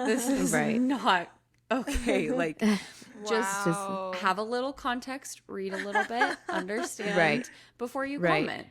this is Right. not okay. Like, just Wow. have a little context, read a little bit, understand Right. before you Right. comment.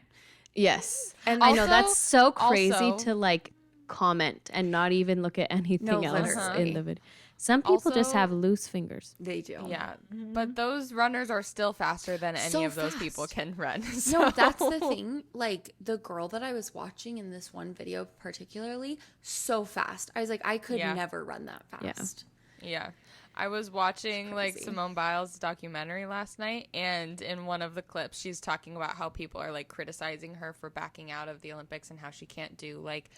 Yes. And I know Also- that's so crazy also- to like comment and not even look at anything No, else literally. in the video. Some people just Also- have loose fingers. They do. Yeah, but those runners are still faster than any So of those people fast. can run. No, so- that's the thing. Like, the girl that I was watching in this one video, particularly, so fast. I was like, I could Yeah. never run that Yeah. fast. Yeah. I was watching like crazy. Simone Biles' documentary last night, and in one of the clips she's talking about how people are like criticizing her for backing out of the Olympics and how she can't do like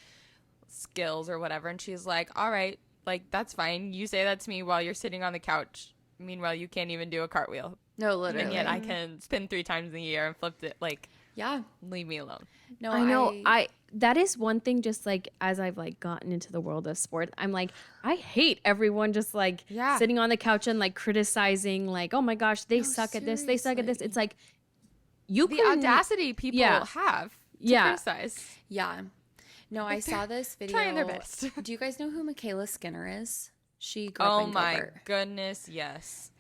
skills or whatever, and she's like, all right, like that's fine, you say that to me while you're sitting on the couch, meanwhile you can't even do a cartwheel, No, literally. and yet I can spin 3 times in a year and flipped it. Like, Yeah. leave me alone. No, I know. I that is one thing. Just like as I've like gotten into the world of sport, I'm like, I hate everyone just like Yeah. sitting on the couch and like criticizing, like, oh my gosh, they suck at this, they suck at this. seriously. It's like you The can, audacity people Yeah. have to Yeah. criticize. Yeah. No, I saw this video. Trying their best. Do you guys know who Michaela Skinner is? She grew Oh up in my Gilbert. goodness, yes.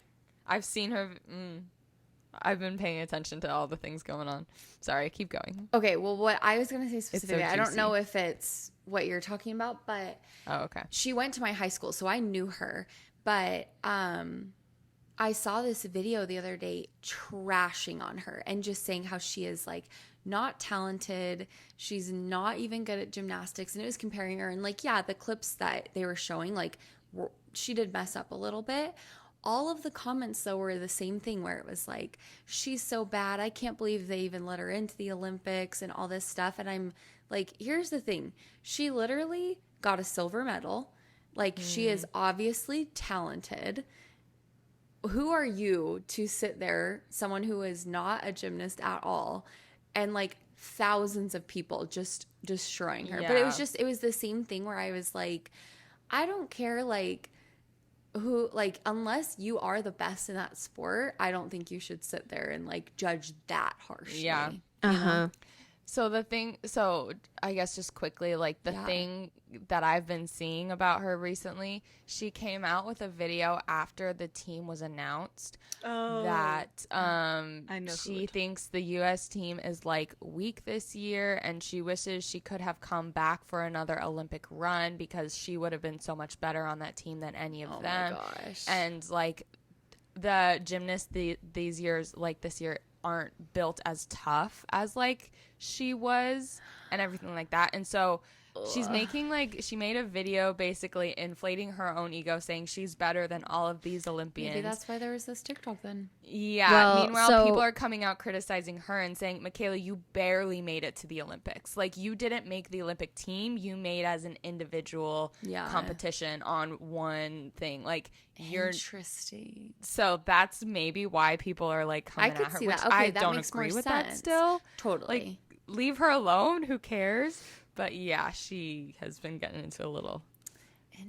I've seen her. I've been paying attention to all the things going on. Sorry, keep going. Okay, well, what I was going to say specifically, I don't juicy. know if it's what you're talking about, but Oh, okay. she went to my high school, so I knew her. But I saw this video the other day trashing on her and just saying how she is like not talented. She's not even good at gymnastics. And it was comparing her. And like, yeah, the clips that they were showing, like, she did mess up a little bit. All of the comments, though, were the same thing where it was like, she's so bad. I can't believe they even let her into the Olympics and all this stuff. And I'm like, here's the thing. She literally got a silver medal. Like, she is obviously talented. Who are you to sit there, someone who is not a gymnast at all, and like thousands of people just destroying her? But it was Yeah. just, it was the same thing where I was like, I don't care, like, who, like, unless you are the best in that sport, I don't think you should sit there and like judge that harshly. Yeah. So I guess just quickly, like the Yeah. thing that I've been seeing about her recently, she came out with a video after the team was announced that I know who she it- thinks the US team is like weak this year, and she wishes she could have come back for another Olympic run because she would have been so much better on that team than any of Oh my them. gosh. And like the gymnasts these years, like this year, aren't built as tough as like she was and everything like that. And so she's making like, she made a video basically inflating her own ego, saying she's better than all of these Olympians. Maybe that's why there was this TikTok then. Yeah. Well, Meanwhile, so- people are coming out criticizing her and saying, Michaela, you barely made it to the Olympics. Like, you didn't make the Olympic team. You made as an individual Yeah. competition on one thing. Like, you're. Interesting. So that's maybe why people are like I coming could at her, see which that. Okay, I that don't makes agree more with that sense. still. Totally. Like, leave her alone. Who cares? But yeah, she has been getting into a little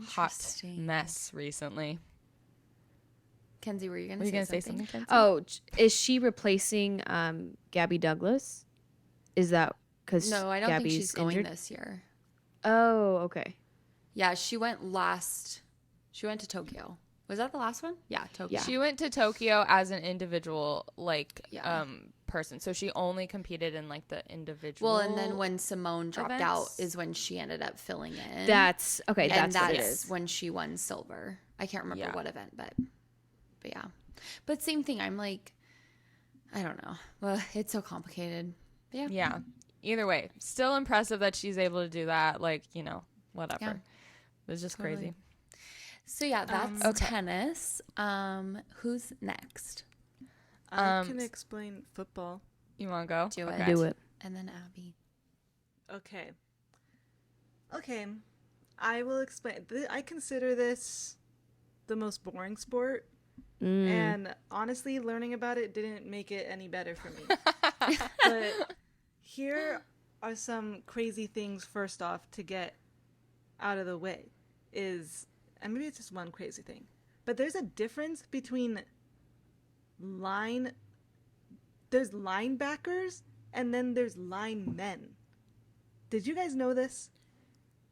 hot Interesting. mess recently. Kenzie, were you going Were to you going to say something? something, Kenzie? Oh, is she replacing Gabby Douglas? Is that because No, I don't Gabby's think she's going injured? this year. Oh, okay. Yeah, she went to Tokyo. Was that the last one? Yeah, Tokyo. She went to Tokyo as an individual, like, Yeah. person. So she only competed in like the individual. Well, and then when Simone dropped out events. is when she ended up filling in. That's okay. and That's what it that's is. when she won silver. I can't remember Yeah. what event, but yeah. But same thing. I'm like, I don't know. Well, it's so complicated. But yeah. Yeah. Either way, still impressive that she's able to do that. Like, you know, whatever. Yeah. It's just Totally. crazy. So yeah, that's Okay. tennis. Who's next? I can explain football. You want to go? Do it. Okay. Do it. And then Abby. Okay. Okay. I will explain. I consider this the most boring sport. And honestly, learning about it didn't make it any better for me. But here are some crazy things, first off, to get out of the way. And maybe it's just one crazy thing. But there's a difference between there's linebackers and then there's linemen. Did you guys know this?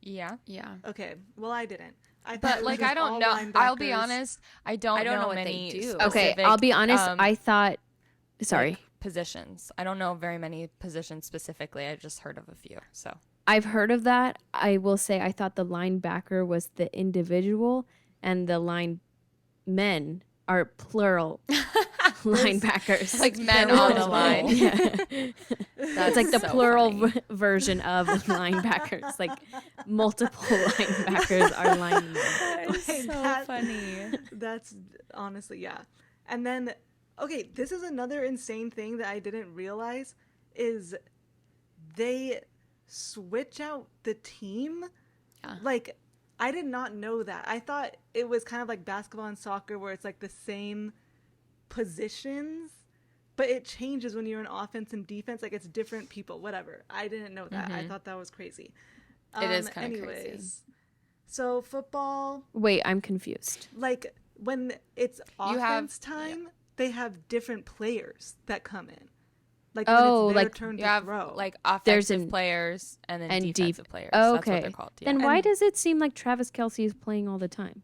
Yeah. Yeah. Okay, well, I didn't. I thought But it was like just I don't all know. I'll be linebackers. honest. I don't know know what they many do. specific, Okay, I'll be honest. I thought. Sorry. like, positions. I don't know very many positions specifically. I just heard of a few. So I've heard of that. I will say I thought the linebacker was the individual and the linemen are plural linebackers. like men They're on the multiple. line. Yeah. That's It's like the so plural funny. version of linebackers. Like multiple linebackers are linemen. It's Wait, so that- funny. That's honestly, yeah. And then, okay, this is another insane thing that I didn't realize is they switch out the team. Yeah. Like, I did not know that. I thought it was kind of like basketball and soccer where it's like the same positions, but it changes when you're in offense and defense. Like, it's different people, whatever. I didn't know that. I thought that was crazy. It is kinda crazy. So football, Wait, I'm confused. like when it's You have- offense time, they have different players that come in. Like Oh, when it's their like turn You to have throw. like There's offensive an- players and then and defensive players. Oh, That's what okay. they're called. Yeah. Then why And- does it seem like Travis Kelce is playing all the time?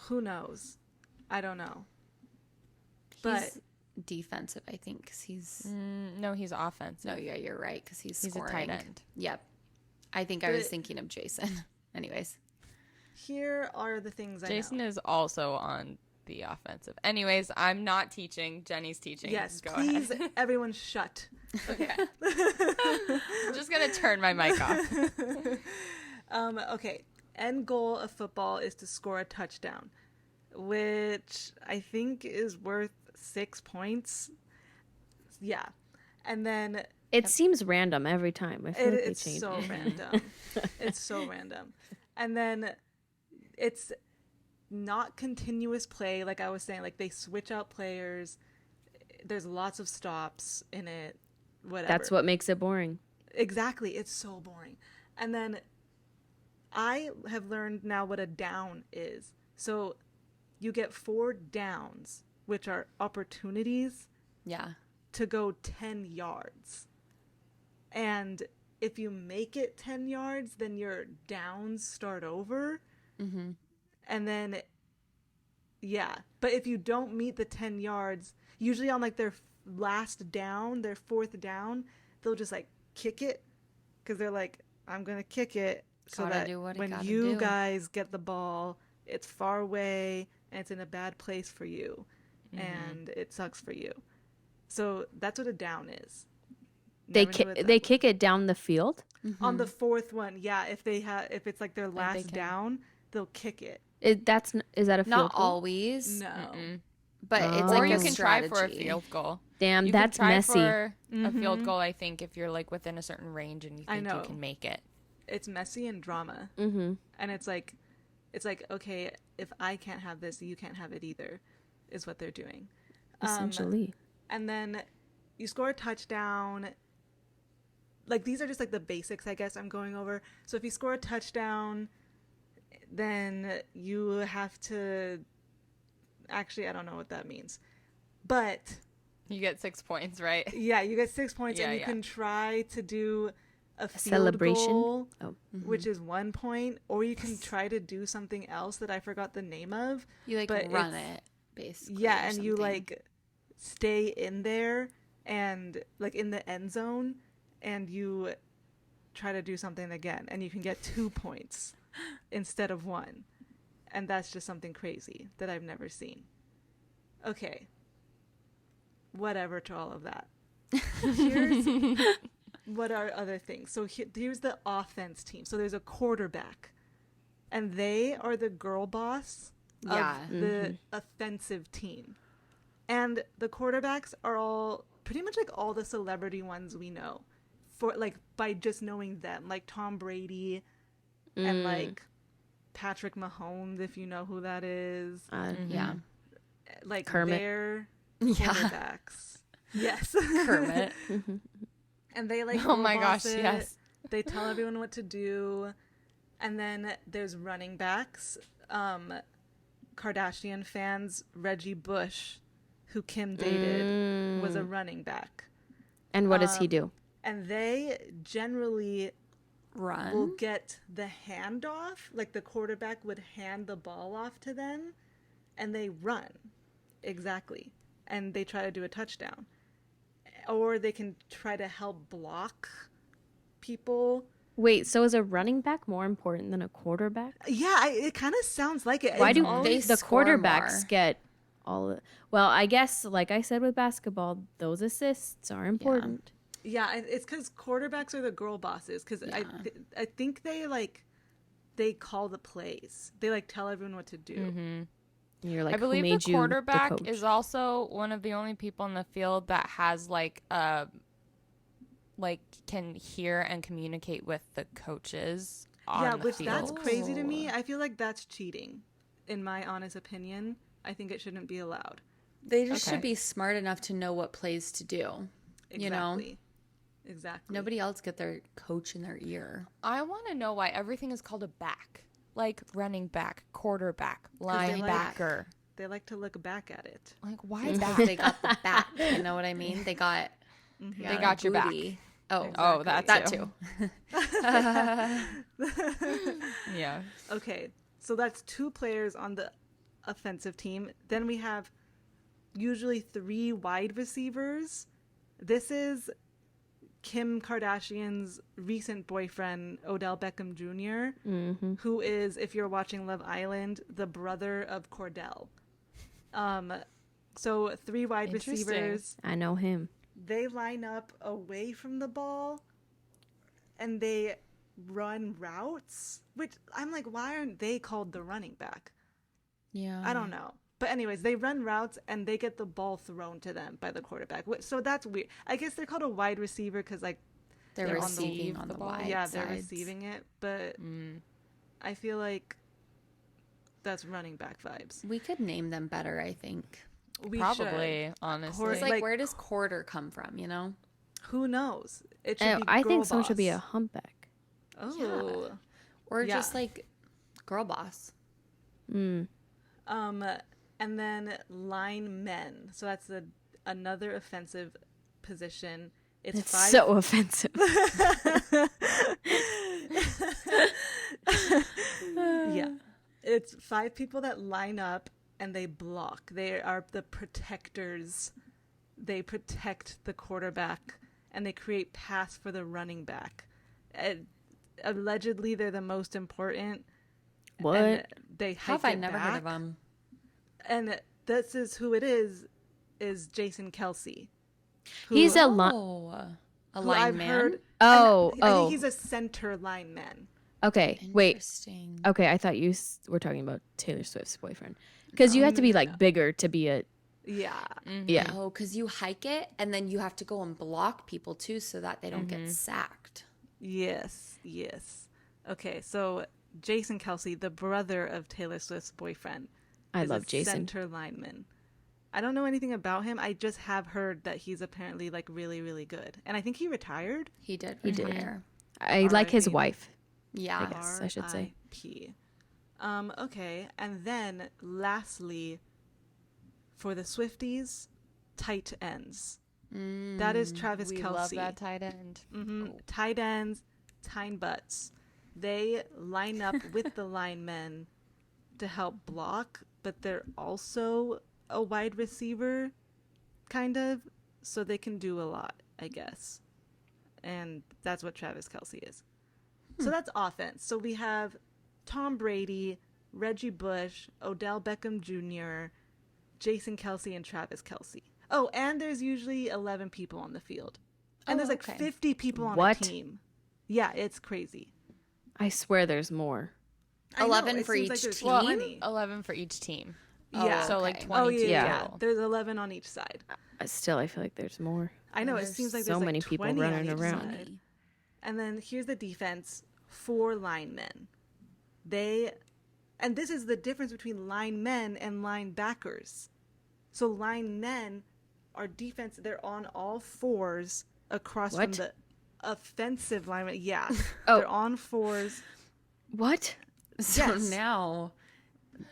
Who knows? I don't know. He's But defensive, I think, because he's. No, he's offensive. No, yeah, you're right, because he's He's scoring. a tight end. Yep. I think I was But- thinking of Jason. Anyways. here are the things Jason I know. is also on the offensive. Anyways, I'm not teaching. Jenny's teaching. Yes, Go please, ahead. everyone shut. Okay. I'm just gonna turn my mic off. Okay. End goal of football is to score a touchdown, which I think is worth 6 points. Yeah. And then It seems random every time. I feel like they it's change so it. random. It's so random. And then it's not continuous play, like I was saying. Like they switch out players. There's lots of stops in it. Whatever. That's what makes it boring. Exactly. It's so boring. And then I have learned now what a down is. So you get 4 downs, which are opportunities Yeah. to go 10 yards. And if you make it 10 yards, then your downs start over. Mm-hmm. And then, yeah. But if you don't meet the 10 yards, usually on like their last down, their 4th down, they'll just like kick it. Because they're like, I'm going to kick it so Gotta that do what it when gotta you do. guys get the ball, it's far away and it's in a bad place for you. And it sucks for you. So that's what a down is. They Never knew what that they was. kick it down the field. On the 4th one, yeah. If it's like their they last can. down, they'll kick it. Is that a field Not goal? always, No. but it's Oh. like Or you a can try for a strategy. field goal. Damn, You that's can try messy. for a field goal, I think, if you're like within a certain range and you I think know. you can make it. It's messy and drama. Mm-hmm. And it's like okay, if I can't have this, you can't have it either, is what they're doing. Essentially. And then you score a touchdown. Like these are just like the basics, I guess I'm going over. So if you score a touchdown, then you have to. Actually, I don't know what that means, but You get 6 points, right? yeah, you get 6 points, Yeah, and you yeah. can try to do a field celebration? goal, Oh. which is 1 point, or you can try to do something else that I forgot the name of. You like But run it's- it, basically. Yeah, or and you something. like stay in there and like in the end zone, and you try to do something again, and you can get 2 points instead of 1. And that's just something crazy that I've never seen. Okay. Whatever to all of that. Here's what are other things. So here's the offense team. So there's a quarterback, and they are the girl boss of Yeah. the offensive team. And the quarterbacks are all pretty much like all the celebrity ones we know, for like by just knowing them, like Tom Brady and like Patrick Mahomes, if you know who that is. Yeah. Like Kermit. they're Yeah. quarterbacks. Yes. Kermit. And they like Oh my girl boss gosh, it. yes. They tell everyone what to do. And then there's running backs. Kardashian fans, Reggie Bush, who Kim dated, was a running back. And what does he do? and they generally will Run. get the handoff. Like the quarterback would hand the ball off to them, and they run. Exactly. And they try to do a touchdown. Or they can try to help block people. Wait, so is a running back more important than a quarterback? Yeah, it kind of sounds like it. Why It's do always- the score quarterbacks more. get all of Well, I guess, like I said with basketball, those assists are important. Yeah, it's because quarterbacks are the girl bosses. Because I think they call the plays. They like tell everyone what to do. And you're like, I believe who made the you quarterback the coach? is also one of the only people in the field that has can hear and communicate with the coaches on Yeah, the which field. that's crazy to me. I feel like that's cheating. In my honest opinion, I think it shouldn't be allowed. They just Okay. should be smart enough to know what plays to do. You know, Exactly. nobody else get their coach in their ear. I want to know why everything is called a back, like running back, quarterback, they like- linebacker. They like to look back at it. Like why Because back? they got the back. You know what I mean? They got. They got your back. booty. Oh, Oh, that that too. too. Yeah. Okay, so that's 2 players on the offensive team. Then we have usually 3 wide receivers. This is Kim Kardashian's recent boyfriend, Odell Beckham Jr., who is, if you're watching Love Island, the brother of Cordell. So 3 wide Interesting. receivers. I know him. They line up away from the ball and they run routes, which I'm like, why aren't they called the running back? Yeah. I don't know. But anyways, they run routes and they get the ball thrown to them by the quarterback. So that's weird. I guess they're called a wide receiver because like They're They receiving receive on the the ball. wide yeah, they're sides. receiving it, but I feel like that's running back vibes. We could name them better, I think. We Probably, should. honestly. It's like, Like- where does quarter come from, you know? Who knows? It should be I girl think someone should be a boss. humpback. Oh. Or Yeah. just like girl boss. And then line men. So that's another offensive position. It's It's 5 so offensive. Yeah. It's 5 people that line up and they block. They are the protectors. They protect the quarterback and they create paths for the running back. Allegedly, they're the most important. What? And they How have hike I it never heard of back. them? And this is who it is Jason Kelsey. who- He's a Oh, a who I've lineman. heard. Oh, I oh. think he's a center lineman. Okay, wait. Interesting. Okay, I thought you were talking about Taylor Swift's boyfriend. Because you have to be like bigger to be a Yeah. yeah. Oh, because you hike it and then you have to go and block people too so that they don't get sacked. Yes. Yes. Okay, so Jason Kelsey, the brother of Taylor Swift's boyfriend, I is love a Jason. center lineman. I don't know anything about him. I just have heard that he's apparently like really, really good. And I think he retired. He did He did. retire. I like his R.I.P. wife. Yeah. guess I should say. R.I.P. Okay, and then lastly, for the Swifties, tight ends. That is Travis we Kelce. love that tight end. Tight ends, tine butts. They line up with the linemen to help block, but they're also a wide receiver, kind of, so they can do a lot, I guess. And that's what Travis Kelce is. So that's offense. So we have Tom Brady, Reggie Bush, Odell Beckham Jr., Jason Kelsey, and Travis Kelce. Oh, and there's usually 11 people on the field. And Oh, there's like okay. 50 people on What? a team. Yeah, it's crazy. I swear there's more. I know, 11 it for seems like each there's team? 20. 11 for each team. Yeah. So like okay. 22 Oh, yeah. total. There's 11 on each side. Still, I feel like there's more. I know, it There's seems like so there's like many people 20 on running each around. side. And then here's the defense, 4 linemen. And this is the difference between linemen and linebackers. So linemen are defense, they're on all fours across from What? the offensive lineman. Yeah. Oh. They're on fours. What? So Yes. now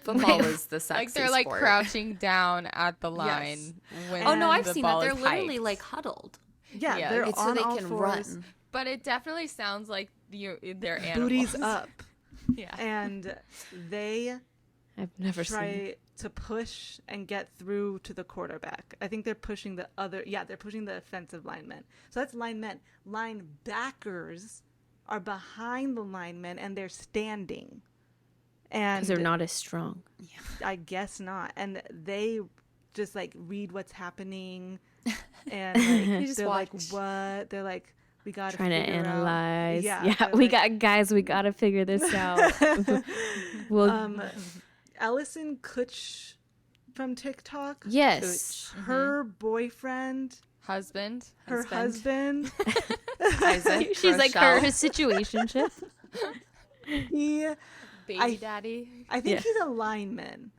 football is the sexy Like they're like sport. crouching down at the line. Yes. When Oh no, I've the seen that. ball They're is literally hyped. like huddled. Yeah, Yeah, they're It's so on they all can fours, run. But it definitely sounds like they're animals. booties up, Yeah. and they I've never seen it. try to push and get through to the quarterback. I think they're pushing they're pushing the offensive linemen. So that's linemen. Linebackers are behind the linemen and they're standing. And Because they're not as strong. I guess not. And they just like read what's happening and like just they're like, watch. what? They're like, we gotta Trying to figure out. analyze. Yeah, Yeah, they're we like- got guys. We got to figure this out. Well, Allison Kutch from TikTok. yes. Her boyfriend, Husband. her husband, Isaac, She's like Rochelle. her situationship. he, Baby I- daddy. I think Yeah. he's a lineman.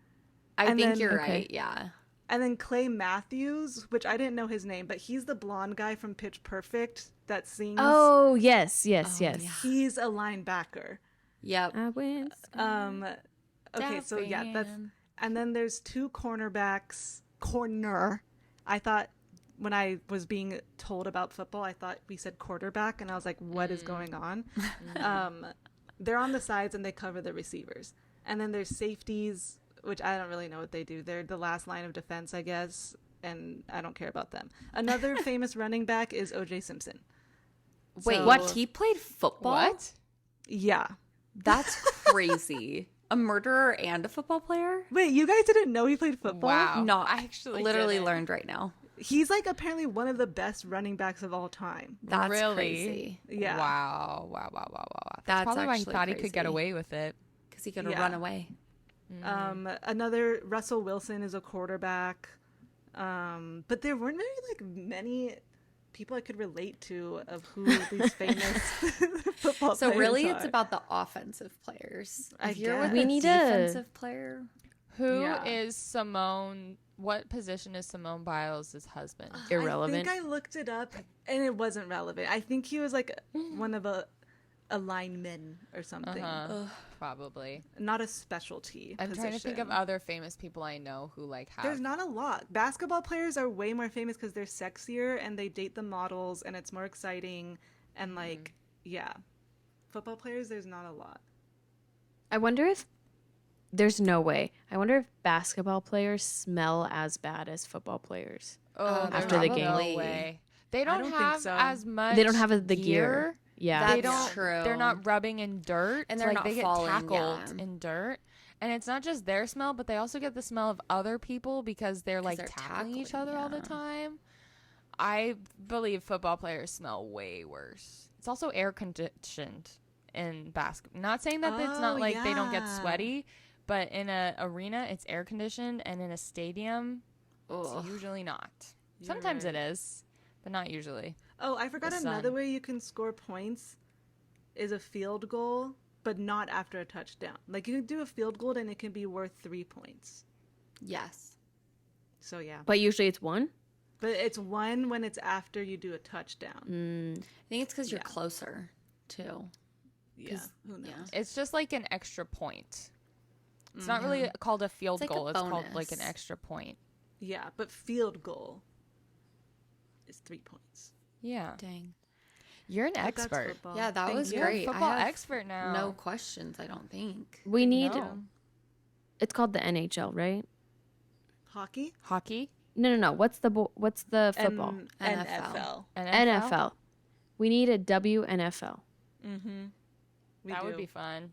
I and think then- you're okay. right. Yeah. And then Clay Matthews, which I didn't know his name, but he's the blonde guy from Pitch Perfect that sings. Oh, yes, yes, Oh, yes. yeah. He's a linebacker. Yep. I win. Okay, so yeah, that's, and then there's two cornerbacks. Corner. I thought when I was being told about football, I thought we said quarterback, and I was like, what is going on? They're on the sides and they cover the receivers. And then there's safeties, which I don't really know what they do. They're the last line of defense, I guess, and I don't care about them. Another famous running back is O.J. Simpson. Wait, So- what? He played football? What? Yeah. That's crazy. A murderer and a football player? Wait, you guys didn't know he played football? Wow. No, I actually literally didn't. learned right now. He's like apparently one of the best running backs of all time. That's Really? crazy. Yeah. Wow. That's That's probably why he actually thought he could get crazy. away with it. Because he could Yeah. run away. Another Russell Wilson is a quarterback. But there weren't really like many people I could relate to of who these famous football So players really, are. it's about the offensive players. I If you're with guess. a We need a- defensive player, Who Yeah. is Simone? What position is Simone Biles' husband? Irrelevant. I think I looked it up and it wasn't relevant. I think he was like one of a lineman or something. Probably. Not a specialty. I'm trying to think of position. other famous people I know who like have. There's not a lot. Basketball players are way more famous because they're sexier and they date the models and it's more exciting and like yeah. Football players, there's not a lot. I wonder if there's no way. I wonder if basketball players smell as bad as football players. Oh, there's After the no game. way. They don't, don't think have so. as much. They don't have the gear. Yeah. They That's don't. true. They're not rubbing in dirt, And they're like not they get falling, tackled yeah. in dirt. And it's not just their smell, but they also get the smell of other people because they're like they're tackling each tackling, other all the yeah. time. I believe football players smell way worse. It's also air conditioned in basketball. Not saying that it's not Oh, like they don't get yeah. sweaty, but in a arena it's air conditioned, and in a stadium Ugh. it's usually not. You're Sometimes right. it is, but not usually. Oh, I forgot The another sun. way you can score points is a field goal, but not after a touchdown. Like you can do a field goal and it can be worth 3 points. Yes. So yeah. But usually it's one. But it's one when it's after you do a touchdown. Mm. I think it's because you're Yeah. closer, too. Yeah. Who knows? yeah. It's just like an extra point. It's not really called a field It's like a goal. It's called like an bonus. extra point. Yeah, but field goal is 3 points. Yeah. Dang. You're an But that's expert. football. Yeah, that Thank was you. You're great. a football I have expert now. no questions, I don't think. We need. No. It's called the NHL, right? Hockey? Hockey? No. What's the football? And NFL. NFL. NFL. We need a WNFL. Mm-hmm. That would be fun.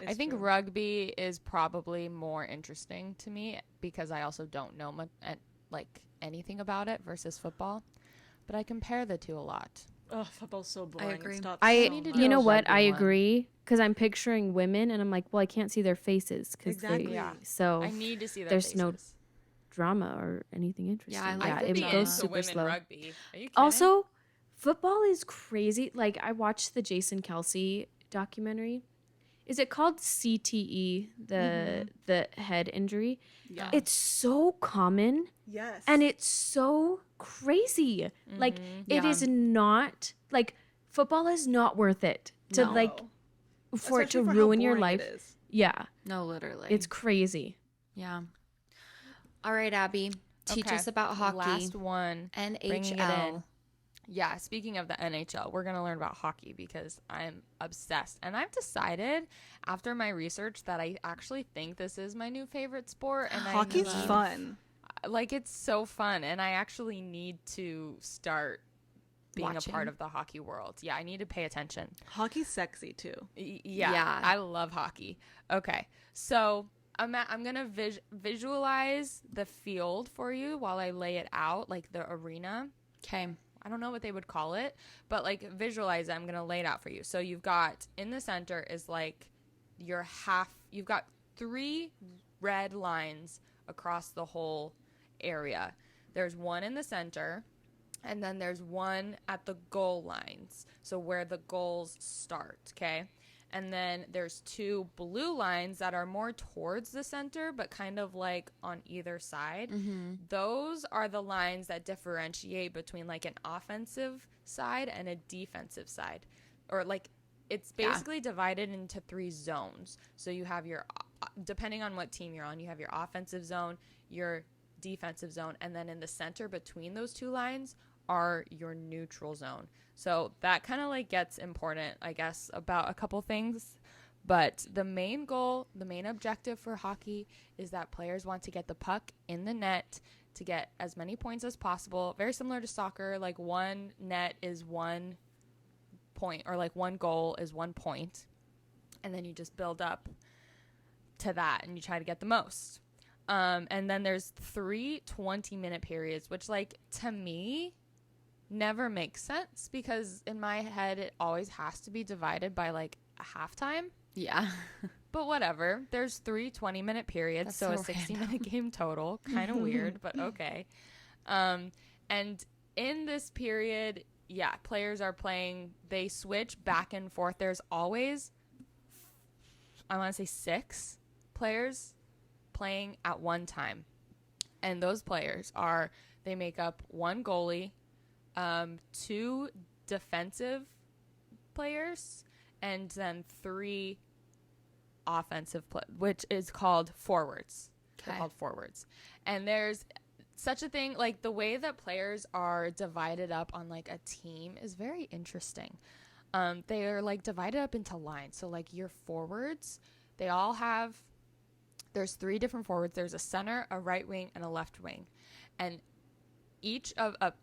I It's think true. rugby is probably more interesting to me because I also don't know much, like anything about it versus football. But I compare the two a lot. Oh, football's so boring. agree. It stops I, so need to much. do you know a what? rugby I one. agree because I'm picturing women, and I'm like, well, I can't see their faces because Exactly. Yeah. so I need to see their there's no faces. drama or anything interesting. I like the it drama. goes Into super slow. Rugby. Are you kidding? Also, football is crazy. Like I watched the Jason Kelsey documentary. Is it called CTE, the head injury? Yeah. It's so common Yes. and it's so crazy. Like it Yeah. is not like football is not worth it to No. like for it to Especially for how ruin your boring life. it is. Yeah, No, literally. it's crazy. yeah. All right, Abby. Teach Okay. us about hockey. Last one. Bringing it in. NHL. Yeah, speaking of the NHL, we're going to learn about hockey because I'm obsessed. And I've decided after my research that I actually think this is my new favorite sport. And Hockey's fun. Like, it's so fun. And I actually need to start being Watching. a part of the hockey world. Yeah, I need to pay attention. Hockey's sexy too. Yeah, I love hockey. Okay, so I'm going to visualize the field for you while I lay it out, like the arena. Okay. I don't know what they would call it, but like visualize it. I'm going to lay it out for you. So you've got in the center is like you've got 3 red lines across the whole area. There's one in the center, and then there's one at the goal lines. So where the goals start, okay? And then there's 2 blue lines that are more towards the center, but kind of like on either side. Mm-hmm. Those are the lines that differentiate between like an offensive side and a defensive side. Or like it's basically divided into 3 zones. So you have your, depending on what team you're on, you have your offensive zone, your defensive zone, and then in the center between those 2 lines are your neutral zone. So that kind of like gets important, I guess, about a couple things. But the main goal, the main objective for hockey is that players want to get the puck in the net to get as many points as possible. Very similar to soccer, like one net is 1 point, or like one goal is 1 point. And then you just build up to that and you try to get the most. And then there's 3 20-minute periods, which like to me never makes sense because in my head it always has to be divided by like a halftime. Yeah. But whatever. There's 3 20-minute periods, so a 60-minute game total. Kind of weird, but okay. And in this period, yeah, players are playing. They switch back and forth. There's always, I want to say 6 players playing at one time. And those players are, they make up 1 goalie, 2 defensive players, and then 3 offensive, which is called forwards. They're called forwards. And there's such a thing, like the way that players are divided up on like a team is very interesting. They are like divided up into lines. So like your forwards, they all have, there's 3 different forwards. There's a center, a right wing, and a left wing. And each of a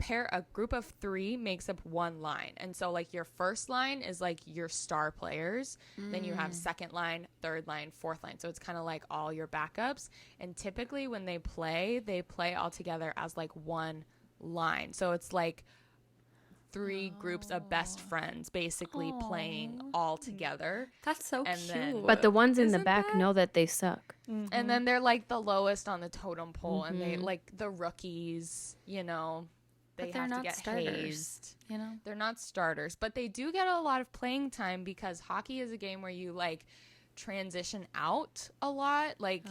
group of 3 makes up 1 line. And so like your first line is like your star players. Then you have second line, third line, fourth line. So it's kind of like all your backups. And typically when they play all together as like 1 line. So it's like 3 groups of best friends basically playing all together. That's so And cute. then- But the ones in the Isn't back that- know that they suck. And then they're like the lowest on the totem pole, and they like the rookies, you know, they But they're have to not get starters. hazed. You know? They're not starters, but they do get a lot of playing time because hockey is a game where you like transition out a lot. Like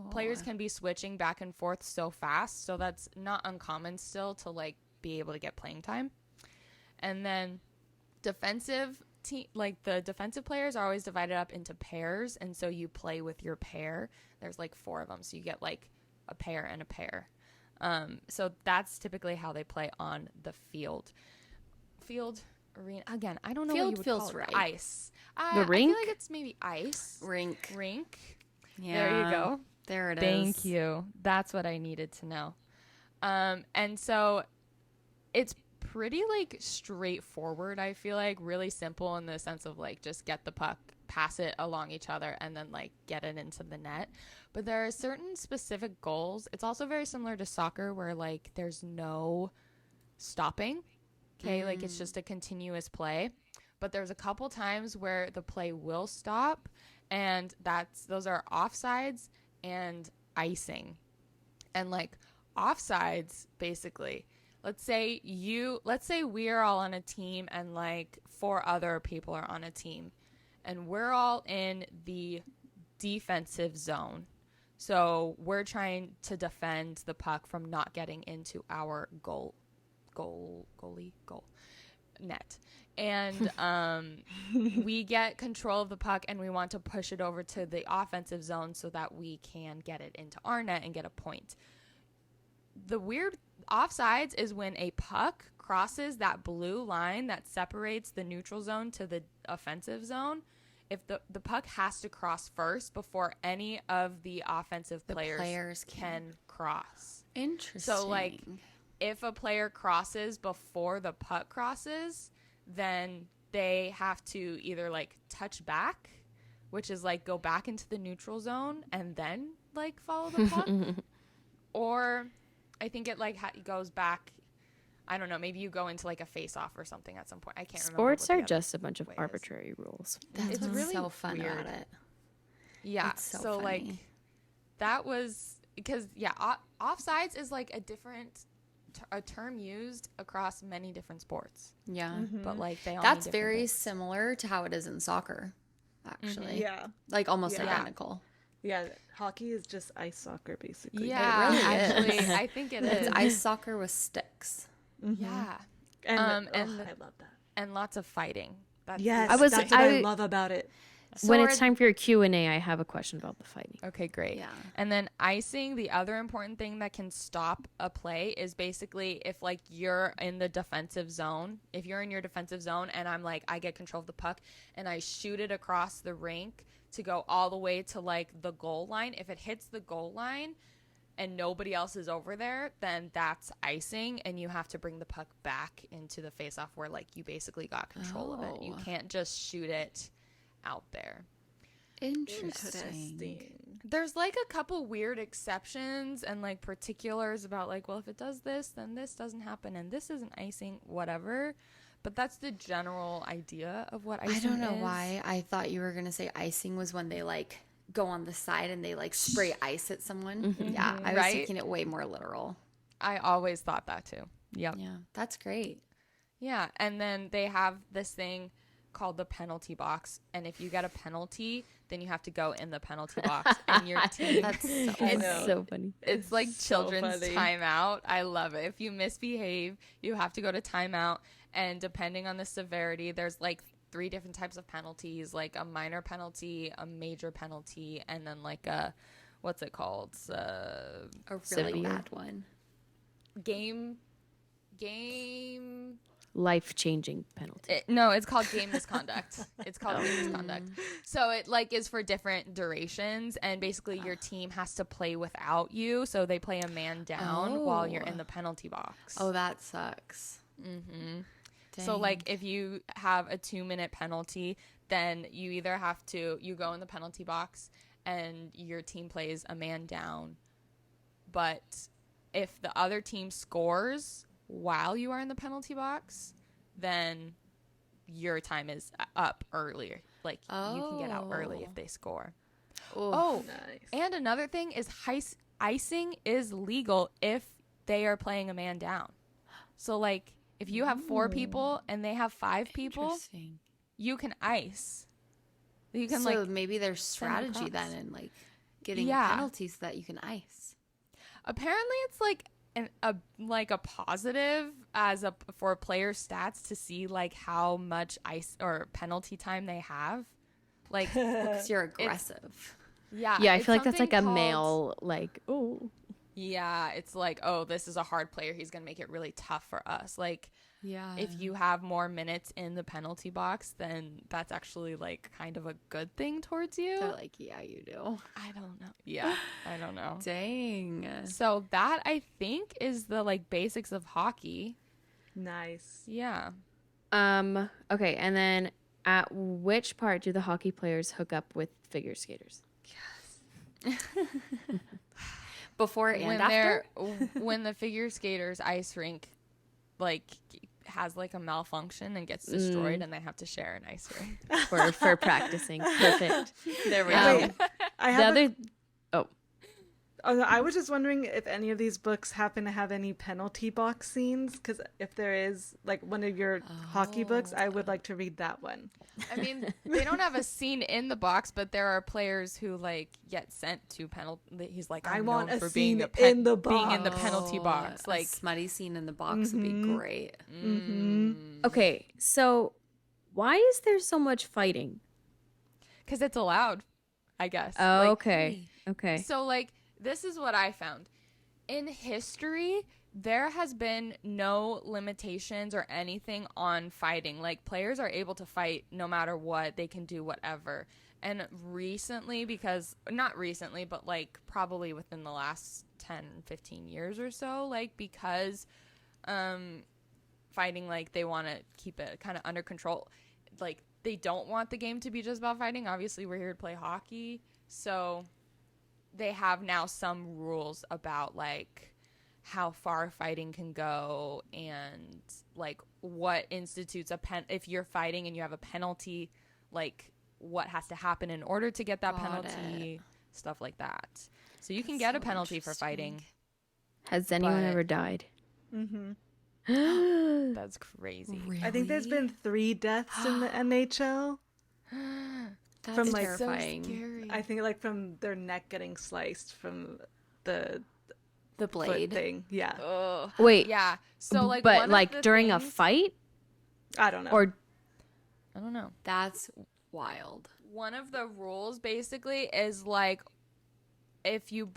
players can be switching back and forth so fast, so that's not uncommon still to like be able to get playing time. And then defensive team, like the defensive players are always divided up into pairs, and so you play with your pair. There's like 4 of them, so you get like a pair and a pair. So that's typically how they play on the field. Field, arena. Again, I don't know Field what you would feels call it. right. Ice. The I rink? feel like it's maybe ice. Rink. Yeah. There you go. There it is. Thank you. That's what I needed to know. And so it's pretty like straightforward. I feel like really simple in the sense of like just get the puck, pass it along each other, and then like get it into the net. But there are certain specific goals. It's also very similar to soccer where like there's no stopping. Okay, like it's just a continuous play. But there's a couple times where the play will stop, and those are offsides and icing. And like offsides, basically, let's say we are all on a team and like 4 other people are on a team, and we're all in the defensive zone. So we're trying to defend the puck from not getting into our goal net. And we get control of the puck and we want to push it over to the offensive zone so that we can get it into our net and get a point. The weird offsides is when a puck crosses that blue line that separates the neutral zone to the offensive zone. If the puck has to cross first before any of the offensive players can cross. Interesting. So, like, if a player crosses before the puck crosses, then they have to either, like, touch back, which is, like, go back into the neutral zone and then, like, follow the puck. Or I think it, like, goes back. I don't know. Maybe you go into, like, a face-off or something at some point. I can't remember. Sports are just a bunch of arbitrary rules. That's it's what's really so fun weird. about it. Yeah. It's so So, like, funny. that was because, yeah, offsides is, like, a term used across many different sports. Yeah. But, like, they all That's mean different very things. similar to how it is in soccer, actually. Yeah. Like almost Yeah. identical. Yeah. Hockey is just ice soccer, basically. Yeah, really actually, is. I think it It's is. ice soccer with sticks. Yeah. And, and I love that. And lots of fighting. That's Yes, that's what I love about it. When it's Sword- time for your Q&A, I have a question about the fighting. Okay, great. Yeah. And then icing, the other important thing that can stop a play is basically if, like, you're in the defensive zone. If you're in your defensive zone and I'm, like, I get control of the puck and I shoot it across the rink to go all the way to, like, the goal line. If it hits the goal line and nobody else is over there, then that's icing and you have to bring the puck back into the face-off where, like, you basically got control of it. You Oh. can't just shoot it out there. Interesting. There's, like, a couple weird exceptions and, like, particulars about, like, well, if it does this, then this doesn't happen and this isn't icing, whatever. But that's the general idea of what icing is. I don't know why I thought you were going to say icing was when they like go on the side and they like spray ice at someone. Yeah, I was Right? taking it way more literal. I always thought that too. Yep. Yeah, that's great. Yeah, and then they have this thing called the penalty box, and if you get a penalty, then you have to go in the penalty box, and your team. That's so It's know. so funny. It's like so children's funny. timeout. I love it. If you misbehave, you have to go to timeout, and depending on the severity, there's like 3 different types of penalties, like a minor penalty, a major penalty, and then like a, what's it called? a really Severe. bad one. Game. Life-changing penalty. No, it's called game misconduct. It's called game misconduct. So it like is for different durations, and basically your team has to play without you. So they play a man down while you're in the penalty box. Oh, that sucks. So like if you have a 2-minute penalty, then you either have to you go in the penalty box and your team plays a man down. But if the other team scores while you are in the penalty box, then your time is up earlier. Like you can get out early if they score. Oh, Nice. and another thing is icing is legal if they are playing a man down. So like if you have 4 people and they have 5 people, Interesting. you can ice. You can So like maybe there's send it strategy across. then in like getting Yeah. penalties so that you can ice. apparently it's like a positive as a for player stats to see like how much ice or penalty time they have. Like Because you're aggressive. yeah, Yeah, I it's feel like that's like something a called- male, like, oh. Yeah, it's like, oh, this is a hard player. He's going to make it really tough for us. Like, Yeah. if you have more minutes in the penalty box, then that's actually, like, kind of a good thing towards you. They're like, yeah, you do. I don't know. Yeah, I don't know. Dang. So that, I think, is the, like, basics of hockey. Nice. Yeah. Okay, and then at which part do the hockey players hook up with figure skaters? Before and after? When the figure skaters ice rink, like, has, like, a malfunction and gets destroyed and they have to share an ice rink. For practicing. Perfect. There we Um, go. I The have other I was just wondering if any of these books happen to have any penalty box scenes, because if there is, like one of your hockey books, I would like to read that one. I mean, they don't have a scene in the box, but there are players who like get sent to penalty. He's like, I I'm want known a for scene being in the being in the box. penalty box. A Like, smutty scene in the box would be great. Okay, so why is there so much fighting? because it's allowed, I guess. Oh, Like, okay. Okay. So like, this is what I found in history. there has been no limitations or anything on fighting. Like, players are able to fight no matter what. They can do whatever. And recently, because not recently, but like probably within the last 10, 15 years or so, like, because fighting, like, they want to keep it kind of under control. Like, they don't want the game to be just about fighting. Obviously, we're here to play hockey. So they have now some rules about, like, how far fighting can go and, like, what institutes if you're fighting and you have a penalty, like, what has to happen in order to get that penalty, stuff like that. So you can get a penalty for fighting. Has anyone ever died? Mm-hmm. That's crazy. Really? I think there's been 3 deaths in the NHL. That's from, like, terrifying. So scary. I think, like, from their neck getting sliced from the blade foot thing. Yeah. Ugh. Wait. Yeah. So, like, but one of like the during a things- fight, I don't know. or I don't know. That's wild. One of the rules basically is, like, if you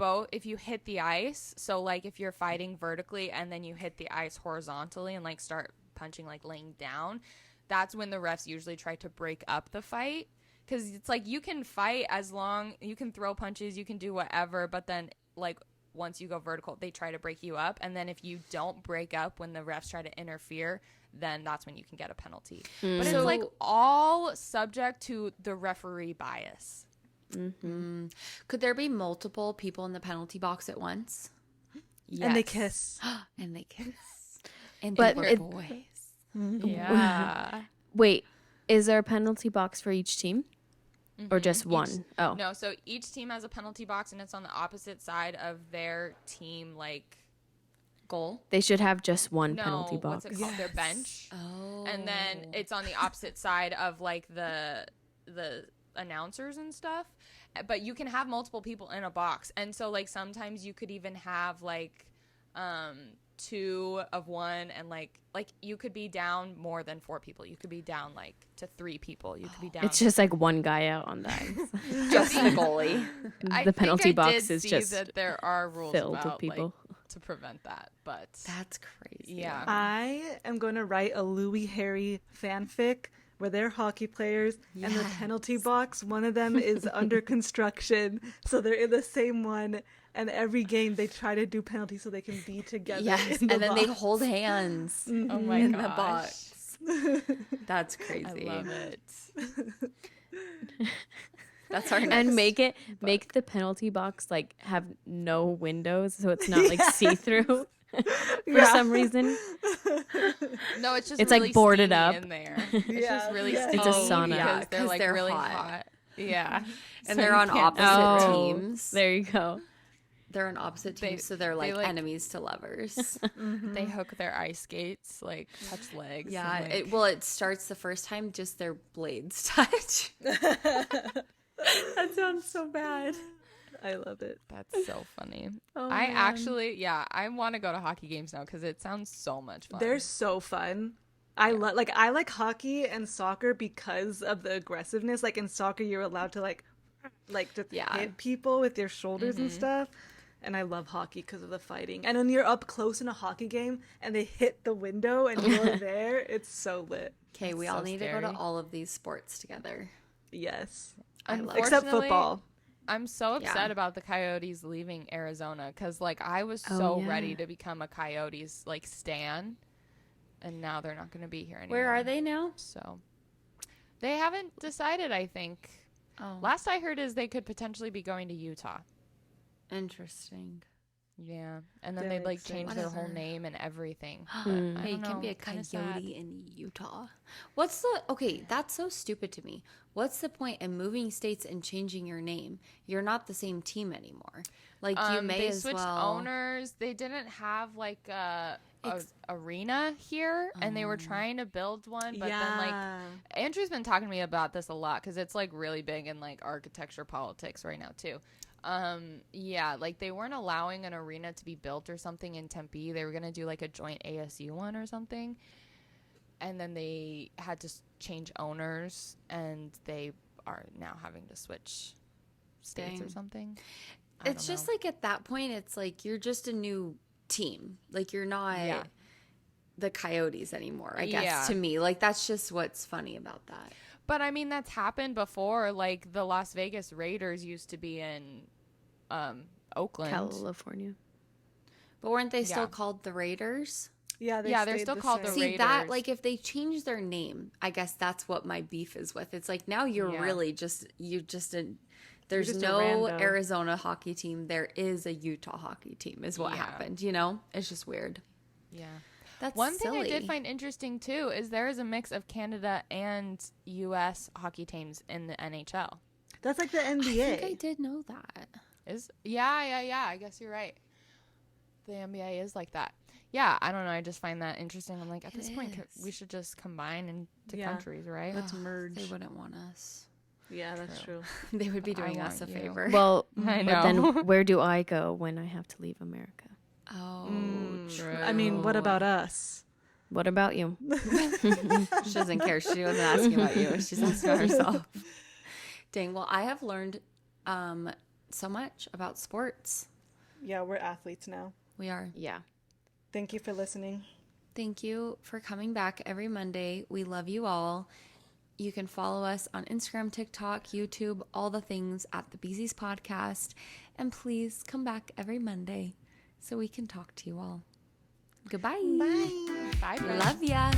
hit the ice, so, like, if you're fighting vertically and then you hit the ice horizontally and, like, start punching, like, laying down, that's when the refs usually try to break up the fight. Because it's like, you can fight you can throw punches, you can do whatever, but then, like, once you go vertical, they try to break you up. And then if you don't break up when the refs try to interfere, then that's when you can get a penalty. But So- it's, like, all subject to the referee bias. Could there be multiple people in the penalty box at once? And they Yes. kiss. And they kiss. And But they were it- boys. Yeah. wait, is there a penalty box for each team, or just one? Oh, No, so each team has a penalty box, and it's on the opposite side of their team, like, Goal. they should have just one no, penalty box. what's it called? Their bench. Oh. And then it's on the opposite side of, like, the announcers and stuff. But you can have multiple people in a box. And so, like, sometimes you could even have, like, 2 of one, and like you could be down more than 4 people. You could be down, like, to 3 people. You could be down. It's just like one guy out on the ice. just the goalie. I The think penalty I box did is see just that there are rules filled about, with people. like, to prevent that, but That's crazy. yeah. I am going to write a Louis Harry fanfic where they're hockey players and the penalty box, one of them is under construction. So they're in the same one. And every game they try to do penalties so they can be together. Yes. in the And then they box. hold hands Oh my in gosh. the box. That's crazy. I love it. That's our next. And make the penalty box like have no windows, so it's not like see through for some reason. No, it's just It's, like, really boarded steamy up. in there. It's Yeah, just really yeah. steamy. It's a sauna. because Yeah, they're 'cause like they're really hot. hot. Yeah. And So they're you on can't- opposite Oh, teams. there you go. They're on opposite They- teams, so they're they, like, like- enemies to lovers. They hook their ice skates, like, touch legs. Yeah. and, like, It starts the first time just their blades touch. That sounds so bad. I love it. that's so funny. Oh, I man. actually, yeah, I want to go to hockey games now because it sounds so much fun. They're so fun. I like hockey and soccer because of the aggressiveness. Like, in soccer, you're allowed to like just Yeah. hit people with your shoulders and stuff. And I love hockey because of the fighting. And when you're up close in a hockey game and they hit the window and you're there, it's so lit. Okay, we so all need to go scary. to all of these sports together. Yes. I love Except Unfortunately, football. I'm so upset Yeah. about the Coyotes leaving Arizona because, like, I was Oh, so yeah. ready to become a Coyotes, like, stan, and now they're not going to be here anymore. Where are they now? So they haven't decided, I think. Oh, Last I heard is they could potentially be going to Utah. interesting. Yeah, and then That they'd, like, makes change sense. their whole Whatever. name and everything. Mm. I Hey, you don't can know, be a kinda coyote sad. in Utah. That's so stupid to me. What's the point in moving states and changing your name? You're not the same team anymore. Like, you may They as switched well. owners. They didn't have, like, a Ex- arena here, and they were trying to build one, but then, like, yeah. Andrew's been talking to me about this a lot because it's, like, really big in, like, architecture politics right now too. Yeah, like, they weren't allowing an arena to be built or something in Tempe. They were gonna do, like, a joint ASU one or something, and then they had to change owners, and they are now having to switch states or Dang. something. It's just like, at that point, it's like you're just a new team. Like, you're not Yeah. the Coyotes anymore, I guess, Yeah. to me. Like, that's just what's funny about that. But I mean, that's happened before. Like the Las Vegas Raiders used to be in Oakland. California. But weren't they still Yeah. called the Raiders? Yeah, Yeah, they're stayed still called the same. See, that, Raiders. like, if they change their name, I guess that's what my beef is with. It's like, now you're Yeah. really just, there's just a no rando. Arizona hockey team. There is a Utah hockey team, is what Yeah. happened, you know? It's just weird. Yeah. That's One silly. thing I did find interesting too is there is a mix of Canada and U.S. hockey teams in the NHL. That's like the I NBA. think I did know that. Yeah. I guess you're right. The NBA is like that. Yeah, I don't know. I just find that interesting. I'm like, at It this point, is. we should just combine into Yeah. countries, right? Let's Ugh, merge. They wouldn't want us. Yeah, that's true. They would be I doing us a want you. favor. Well, I but know. then where do I go when I have to leave America? Oh, true. I mean, what about us? What about you? she doesn't care. She wasn't asking about you. She's asking about herself. Dang. Well, I have learned so much about sports. Yeah, we're athletes now. We are. Yeah. Thank you for listening. Thank you for coming back every Monday. We love you all. You can follow us on Instagram, TikTok, YouTube, all the things at the Beezy's Podcast. And please come back every Monday so we can talk to you all. Goodbye. Bye. Bye, friends. Love ya.